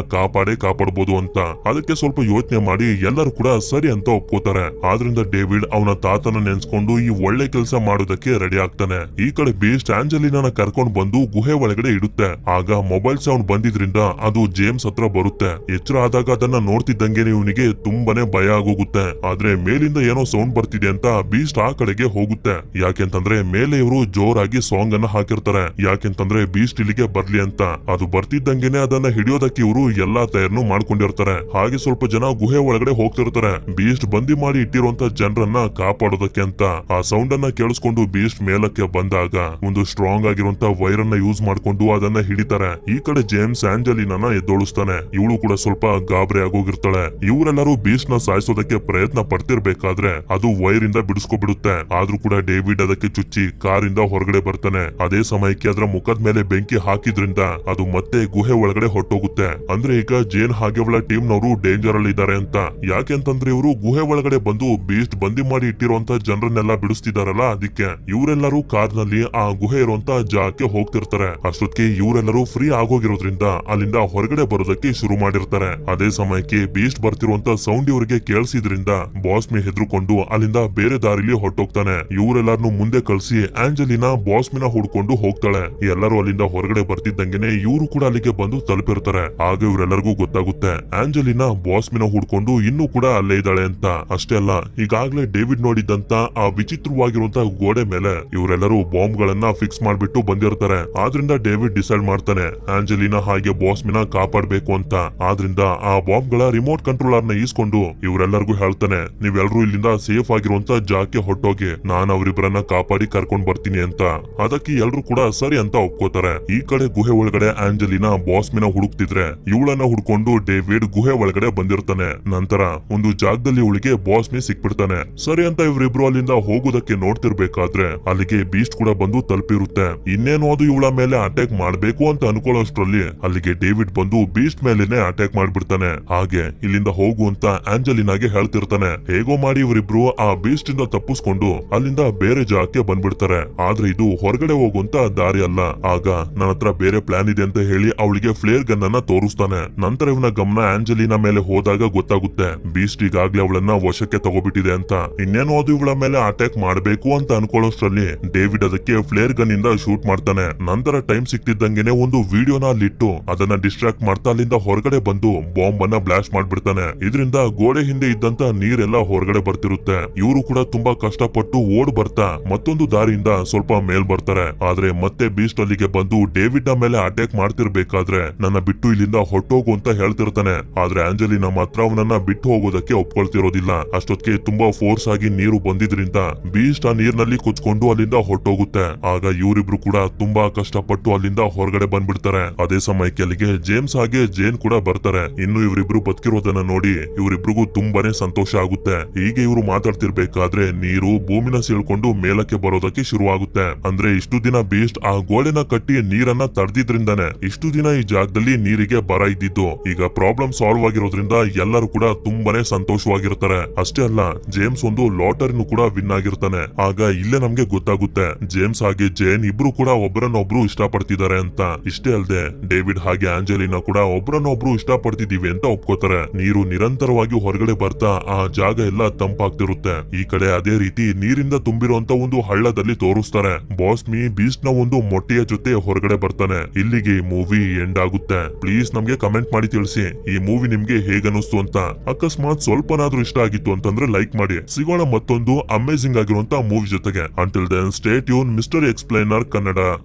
ಕಾಪಾಡಬಹುದು ಅಂತ. ಅದಕ್ಕೆ ಸ್ವಲ್ಪ ಯೋಚನೆ ಮಾಡಿ ಎಲ್ಲರೂ ಕೂಡ ಸರಿ ಅಂತ ಒಪ್ಕೋತಾರೆ. ಆದ್ರಿಂದ ಡೇವಿಡ್ ಅವನ ತಾತನ ನೆನ್ಸ್ಕೊಂಡು ಈ ಒಳ್ಳೆ ಕೆಲಸ ಮಾಡೋದಕ್ಕೆ ರೆಡಿ ಆಗ್ತಾನೆ. ಈ ಕಡೆ ಬೀಸ್ಟ್ ಆಂಜಲಿನಾನ ಕರ್ಕೊಂಡು ಬಂದು ಗುಹೆ ಒಳಗಡೆ ಇಡುತ್ತೆ. ಆಗ ಮೊಬೈಲ್ ಸೌಂಡ್ ಬಂದಿದ್ರಿಂದ ಅದು ಜೇಮ್ಸ್ ಹತ್ರ ಬರುತ್ತೆ. ಎಚ್ಚರ ಆದಾಗ ಅದನ್ನ ನೋಡ್ತಿದ್ದಂಗೆ ಇವನಿಗೆ ತುಂಬಾನೇ ಭಯ ಆಗೋಗುತ್ತೆ. ಆದ್ರೆ ಮೇಲಿಂದ ಏನೋ ಸೌಂಡ್ ಬರ್ತಿದೆ ಅಂತ ಬೀಸ್ಟ್ ಆ ಕಡೆಗೆ ಹೋಗುತ್ತೆ. ಯಾಕೆಂತಂದ್ರೆ ಮೇಲೆ ಇವರು ಜೋರಾಗಿ ಸಾಂಗ್ ಅನ್ನ ಹಾಕಿರ್ತಾರೆ, ಯಾಕೆಂತಂದ್ರೆ ಬೀಸ್ಟ್ ಇಲ್ಲಿಗೆ ಬರ್ಲಿ ಅಂತ. ಅದು ಬರ್ತಿದ್ದಂಗೆನೆ ಅದನ್ನ ಹಿಡಿಯೋದಕ್ಕೆ ಇವರು ಎಲ್ಲಾ ತಯಾರನ್ನು ಮಾಡ್ಕೊಂಡಿರ್ತಾರೆ. ಹಾಗೆ ಸ್ವಲ್ಪ ಜನ ಗುಹೆ ಒಳಗಡೆ ಹೋಗ್ತಿರ್ತಾರೆ, ಬೀಸ್ಟ್ ಬಂದಿ ಮಾಡಿ ಇಟ್ಟಿರುವಂತ ಜನರನ್ನ ಕಾಪಾಡೋದಕ್ಕೆ ಅಂತ. ಆ ಸೌಂಡ್ ಅನ್ನ ಕೇಳಿಸ್ಕೊಂಡು ಬೀಸ್ಟ್ ಮೇಲಕ್ಕೆ ಬಂದಾಗ ಒಂದು ಸ್ಟ್ರಾಂಗ್ ಆಗಿರುವಂತ ವೈರ್ ಅನ್ನ ಯೂಸ್ ಮಾಡ್ಕೊಂಡು ಅದನ್ನ ಹಿಡಿತಾರೆ. ಈ ಕಡೆ ಜೇಮ್ಸ್ ಆಂಜಲಿನಾನ ಎದ್ದೋಳಿಸ್ತಾನೆ. ಇವಳು ಕೂಡ ಸ್ವಲ್ಪ ಗಾಬರಿ ಆಗೋಗಿರ್ತಾಳೆ. ಇವರೆಲ್ಲರೂ ಬೀಸ್ಟ್ ನ ಸಾಯಿಸೋದಕ್ಕೆ ಪ್ರಯತ್ನ ಪಡ್ತಿರ್ಬೇಕಾದ್ರೆ ಅದು ವೈರ್ ಇಂದ ಬಿಡಿಸ್ಕೊಬಿಡುತ್ತೆ. ಆದ್ರೂ ಕೂಡ ಡೇವಿಡ್ ಅದಕ್ಕೆ ಚುಚ್ಚಿ ಕಾರಿಂದ ಹೊರಗಡೆ ಬರ್ತಾನೆ. ಅದೇ ಸಮಯಕ್ಕೆ ಅದರ ಮುಖದ ಮೇಲೆ ಬೆಂಕಿ ಹಾಕಿದ್ರಿಂದ ಅದು ಮತ್ತೆ ಗುಹೆ ಒಳಗಡೆ ಹೊಟ್ಟೋಗುತ್ತೆ. ಅಂದ್ರೆ ಈಗ ಜೇನ್ ಹಾಗೆ ಅವಳ ಟೀಮ್ ನವರು ಡೇಂಜರ್ ಅಲ್ಲಿ ಇದ್ದಾರೆ ಅಂತ. ಯಾಕೆಂತಂದ್ರೆ ಇವರು ಗುಹೆ ಒಳಗಡೆ ಬಂದು ಬೀಸ್ಟ್ ಬಂದಿ ಮಾಡಿ ಇಟ್ಟಿರುವಂತ ಜನರನ್ನೆಲ್ಲ ಬಿಡಿಸ್ತಿದಾರಲ್ಲ, ಅದಕ್ಕೆ ಇವರೆಲ್ಲರೂ ಕಾರ್ ನಲ್ಲಿ ಆ ಗುಹೆ ಇರುವಂತ ಜಾಗಕ್ಕೆ ಹೋಗ್ತಿರ್ತಾರೆ. ಅಷ್ಟೊತ್ತಿಗೆ ಇವರೆಲ್ಲರೂ ಫ್ರೀ ಆಗೋಗಿರೋದ್ರಿಂದ ಅಲ್ಲಿಂದ ಹೊರಗಡೆ ಬರೋದಕ್ಕೆ ಶುರು ಮಾಡಿರ್ತಾರೆ. ಅದೇ ಸಮಯಕ್ಕೆ ಬೀಸ್ಟ್ ಬರ್ತಿರುವಂತ ಸೌಂಡ್ ಇವರಿಗೆ ಕೇಳಿಸಿದ್ರಿಂದ ಬಾಸ್ಮಿ ಹೆದರ್ಕೊಂಡು ಅಲ್ಲಿಂದ ಬೇರೆ ದಾರಿಲಿ ಹೊರಟೋಗ್ತಾನೆ. ಇವರೆಲ್ಲರನ್ನು ಮುಂದೆ ಕಳಿಸಿ ಆಂಜಲಿನಾ ಬಾಸ್ಮಿನ ಹುಡ್ಕೊಂಡು ಹೋಗ್ತಾಳೆ. ಎಲ್ಲರೂ ಅಲ್ಲಿಂದ ಹೊರಗಡೆ ಬರ್ತಿದ್ದಂಗೆನೆ ಇವರು ಕೂಡ ಅಲ್ಲಿಗೆ ಬಂದು ತಲುಪಿರ್ತಾರೆ. ಆಗ ಇವರೆಲ್ಲರಿಗೂ ಗೊತ್ತಾಗುತ್ತೆ ಆಂಜಲಿನಾ ಬಾಸ್ಮಿನ ಹುಡ್ಕೊಂಡು ಇನ್ನೂ ಕೂಡ ಅಲ್ಲೇ ಇದ್ದಾಳೆ ಅಂತ. ಅಷ್ಟೇ ಅಲ್ಲ, ಈಗಾಗ್ಲೇ ಡೇವಿಡ್ ನೋಡಿದ್ದಂತ ಆ ವಿಚಿತ್ರವಾಗಿರುವಂತಹ ಗೋಡೆ ಮೇಲೆ ಇವರೆಲ್ಲರೂ ಬಾಂಬ್ ಗಳನ್ನ ಫಿಕ್ಸ್ ಮಾಡ್ಬಿಟ್ಟು ಬಂದಿರ್ತಾರೆ. ಆದ್ರಿಂದ ಡೇವಿಡ್ ಡಿಸೈಡ್ ಮಾಡ್ತಾನೆ ಆಂಜಲಿನಾ ಹಾಗೆ ಬಾಸ್ಮಿನ ಕಾಪಾಡ್ಬೇಕು ಅಂತ. ಆದ್ರಿಂದ ಆ ಬಾಂಬ್ ಗಳ ರಿಮೋಟ್ ಕಂಟ್ರೋಲರ್ ನ ಈಸ್ಕೊಂಡು ಇವರೆಲ್ಲರಿಗೂ ಹೇಳ್ತಾನೆ, ನೀವೆಲ್ಲರೂ ಇಲ್ಲಿಂದ ಸೇಫ್ ಆಗಿರುವಂತ ಜಾಗಕ್ಕೆ ಹೊಟ್ಟೋಗಿ, ನಾನು ಅವರಿಬ್ಬರನ್ನ ಕಾಪಾಡಿ ಕರ್ಕೊಂಡ್ ಬರ್ತೀನಿ ಅಂತ. ಅದಕ್ಕೆ ಎಲ್ರು ಕೂಡ ಸರಿ ಅಂತ ಒಪ್ಕೋತಾರೆ. ಈ ಕಡೆ ಗುಹೆ ಒಳಗಡೆ ಆಂಜಲಿನಾ ಬಾಸ್ಮಿನ ಹುಡುಕ್ತಿದ್ರೆ ಇವಳನ್ನ ಹುಡ್ಕೊಂಡು ಡೇವಿಡ್ ಗುಹೆ ಒಳಗಡೆ ಬಂದಿರ್ತಾನೆ. ನಂತರ ಒಂದು ಜಾಗದಲ್ಲಿ ಇವಳಿಗೆ ಬಾಸ್ಮಿ ಸಿಕ್ಬಿಡ್ತಾನೆ. ಸರಿ ಅಂತ ಇವರಿಬ್ರು ಅಲ್ಲಿಂದ ಹೋಗೋದಕ್ಕೆ ನೋಡ್ತಿರ್ಬೇಕಾದ್ರೆ ಅಲ್ಲಿಗೆ ಬೀಸ್ಟ್ ಕೂಡ ಬಂದು ತಲುಪಿರುತ್ತೆ. ಇನ್ನೇನು ಅದು ಇವಳ ಮೇಲೆ ಅಟ್ಯಾಕ್ ಮಾಡ್ಬೇಕು ಅಂತ ಅನ್ಕೊಳ್ಳೋಷ್ಟ್ರಲ್ಲಿ ಅಲ್ಲಿಗೆ ಡೇವಿಡ್ ಬಂದು ಬೀಸ್ಟ್ ಮೇಲೆನೆ ಅಟ್ಯಾಕ್ ಮಾಡ್ಬಿಡ್ತಾನೆ. ಹಾಗೆ ಇಲ್ಲಿಂದ ಹೋಗು ಅಂತ ಆಂಜಲಿನಾಗೆ ಹೇಳ್ತಿರ್ತಾನೆ. ಹೇಗೋ ಮಾಡಿ ಇವರಿಬ್ರು ಆ ಬೀಸ್ಟ್ ಇಂದ ತಪ್ಪಿಸ್ಕೊಂಡು ಅಲ್ಲಿಂದ ಬೇರೆ ಜಾಗಕ್ಕೆ ಬಂದ್ಬಿಡ್ತಾರೆ. ಆದ್ರೆ ಇದು ಹೊರಗಡೆ ಹೋಗುವಂತ ದಾರಿ ಅಲ್ಲ. ಆಗ ನನ್ನ ಹತ್ರ ಬೇರೆ ಪ್ಲಾನ್ ಇದೆ ಅಂತ ಹೇಳಿ ಅವಳಿಗೆ ಫ್ಲೇರ್ ಗನ್ ಅನ್ನ ತೋರಿಸ್ತಾನೆ. ನಂತರ ಇವನ ಗಮನ ಆಂಜಲಿನಾ ಮೇಲೆ ಹೋದಾಗ ಗೊತ್ತಾಗುತ್ತೆ ಬೀಸ್ಟ್ ಈಗಾಗ್ಲೇ ಅವಳನ್ನ ವಶಕ್ಕೆ ತಗೋಬಿಟ್ಟಿದೆ ಅಂತ. ಇನ್ನೇನು ಅದು ಇವಳ ಮೇಲೆ ಅಟ್ಯಾಕ್ ಮಾಡ್ಬೇಕು ಅಂತ ಅನ್ಕೊಳ್ಳೋಷ್ಟ್ರಲ್ಲಿ ಡೇವಿಡ್ ಅದಕ್ಕೆ ಫ್ಲೇರ್ ಗನ್ ಇಂದ ಶೂಟ್ ಮಾಡ್ತಾನೆ. ನಂತರ ಟೈಮ್ ಸಿಕ್ತಿದ್ದಂಗೆನೆ ಒಂದು ವಿಡಿಯೋನ ಅಲ್ಲಿಟ್ಟು ಅದನ್ನ ಡಿಸ್ಟ್ರಾಕ್ಟ್ ಮಾಡ್ತಾ ಅಲ್ಲಿಂದ ಹೊರಗಡೆ ಬಂದು ಬಾಂಬ್ ಅನ್ನ ಬ್ಲಾಸ್ಟ್ ಮಾಡ್ಬಿಡ್ತಾನೆ. ಇದರಿಂದ ಗೋಡೆ ಹಿಂದೆ ಇದ್ದಂತ ನೀರೆಲ್ಲ ಹೊರಗಡೆ ಬರ್ತಿರುತ್ತೆ. ಇವರು ಕೂಡ ತುಂಬಾ ಕಷ್ಟಪಟ್ಟು ಓಡ್ ಬರ್ತಾ ಮತ್ತೊಂದು ದಾರಿಯಿಂದ ಸ್ವಲ್ಪ ಮೇಲ್ ಬರ್ತಾರೆ. ಆದ್ರೆ ಮತ್ತೆ ಬೀಸ್ಟ್ ಅಲ್ಲಿಗೆ ಬಂದು ಡೇವಿಡ್ ನ ಮೇಲೆ ಅಟ್ಯಾಕ್ ಮಾಡ್ತಿರ್ಬೇಕಾದ್ರೆ ನನ್ನ ಬಿಟ್ಟು ಇಲ್ಲಿಂದ ಹೊಟ್ಟೋಗು ಅಂತ ಹೇಳ್ತಿರ್ತಾನೆ. ಆದ್ರೆ ಆಂಜಲಿನಾ ಮಾತ್ರ ಅವನನ್ನ ಬಿಟ್ಟು ಹೋಗೋದಕ್ಕೆ ಒಪ್ಕೊಳ್ತಿರೋದಿಲ್ಲ. ಅಷ್ಟೊತ್ತಿಗೆ ತುಂಬಾ ಫೋರ್ಸ್ ಆಗಿ ನೀರು ಬಂದಿದ್ರಿಂದ ಬೀಸ್ಟ್ ಆ ನೀರ್ನಲ್ಲಿ ಕುಚ್ಕೊಂಡು ಅಲ್ಲಿಂದ ಹೊಟ್ಟೋಗುತ್ತೆ. ಆಗ ಇವರಿಬ್ರು ಕೂಡ ತುಂಬಾ ಕಷ್ಟಪಟ್ಟು ಅಲ್ಲಿಂದ ಹೊರಗಡೆ ಬಂದ್ಬಿಡ್ತಾರೆ. ಅದೇ ಸಮಯಕ್ಕೆ ಅಲ್ಲಿಗೆ ಜೇಮ್ಸ್ ಹಾಗೆ ಜೇನ್ ಕೂಡ ಬರ್ತಾರೆ. ಇನ್ನು ಇವರಿಬ್ರು ಬದುಕಿರೋದನ್ನ ನೋಡಿ ಇವರಿಬ್ರಿಗೂ ತುಂಬಾನೇ ಸಂತೋಷ ಆಗುತ್ತೆ. ಹೀಗೆ ಇವರು ಮಾತಾಡ್ತಿರ್ಬೇಕಾದ್ರೆ ನೀರು ಭೂಮಿನ ಸೀಳ್ಕೊಂಡು ಮೇಲಕ್ಕೆ ಬರೋದಕ್ಕೆ ಶುರುವಾಗುತ್ತೆ. ಅಂದ್ರೆ ಇಷ್ಟು ದಿನ ಬೀಸ್ಟ್ ಆ ಗೋಡೆನ ಕಟ್ಟಿ ನೀರನ್ನ ತಡೆದಿದ್ರಿಂದಾನೆ ಇಷ್ಟು ದಿನ ಈ ಜಾಗದಲ್ಲಿ ನೀರಿಗೆ ಬರ ಇದ್ದಿದ್ದು. ಈಗ ಪ್ರಾಬ್ಲಮ್ ಸಾಲ್ವ್ ಆಗಿರೋದ್ರಿಂದ ಎಲ್ಲರೂ ಕೂಡ ತುಂಬಾನೇ ಸಂತೋಷವಾಗಿರ್ತಾರೆ. ಅಷ್ಟೇ ಅಲ್ಲ, ಜೇಮ್ಸ್ ಒಂದು ಲಾಟರಿನೂ ಕೂಡ ವಿನ್ ಆಗಿರ್ತಾನೆ. ಆಗ ಇಲ್ಲೇ ನಮ್ಗೆ ಗೊತ್ತಾಗುತ್ತೆ ಜೇಮ್ಸ್ ಹಾಗೆ ಜೇನ್ ಇಬ್ರು ಕೂಡ ಒಬ್ಬರನ್ನೊಬ್ರು ಇಷ್ಟಪಡ್ತಿದ್ದಾರೆ ಅಂತ. ಇಷ್ಟೇ ಅಲ್ಲದೆ ಡೇವಿಡ್ ಹಾಗೆ ಆಂಜಲಿನಾ ಕೂಡ ಒಬ್ಬರನ್ನೊಬ್ರು ಇಷ್ಟಪಡ್ತಿದೀವಿ ಅಂತ ಒಪ್ಕೋತಾರೆ. ನೀರು ನಿರಂತರವಾಗಿ ಹೊರಗಡೆ ಬರ್ತಾ ಆ ಜಾಗ ಎಲ್ಲ ತಂಪಾಗ್ತಿರುತ್ತೆ. ಈ ಕಡೆ ಅದೇ ರೀತಿ ನೀರಿಂದ ತುಂಬಿರುವಂತ ಒಂದು ಹಳ್ಳದಲ್ಲಿ ತೋರಿಸ್ತಾರೆ. ಬಾಸ್ಮಿ ಬೀಸ್ಟ್ ನ ಒಂದು ಮೊಟ್ಟೆಯ ಜೊತೆ ಹೊರಗಡೆ ಬರ್ತಾನೆ. ಇಲ್ಲಿಗೆ ಈ ಮೂವಿ ಎಂಡ್ ಆಗುತ್ತೆ. ಪ್ಲೀಸ್ ನಮ್ಗೆ ಕಮೆಂಟ್ ಮಾಡಿ ತಿಳಿಸಿ ಈ ಮೂವಿ ನಿಮ್ಗೆ ಹೇಗನ್ನಿಸ್ತು ಅಂತ. ಅಕಸ್ಮಾತ್ ಸ್ವಲ್ಪನಾದ್ರೂ ಇಷ್ಟ ಆಗಿತ್ತು ಅಂತಂದ್ರೆ ಲೈಕ್ ಮಾಡಿ. ಸಿಗೋಣ ಮತ್ತೊಂದು ಅಮೇಜಿಂಗ್ ಆಗಿರುವಂತ ಮೂವಿ ಜೊತೆಗೆ. Until then stay tune Mister Explainer Kannada.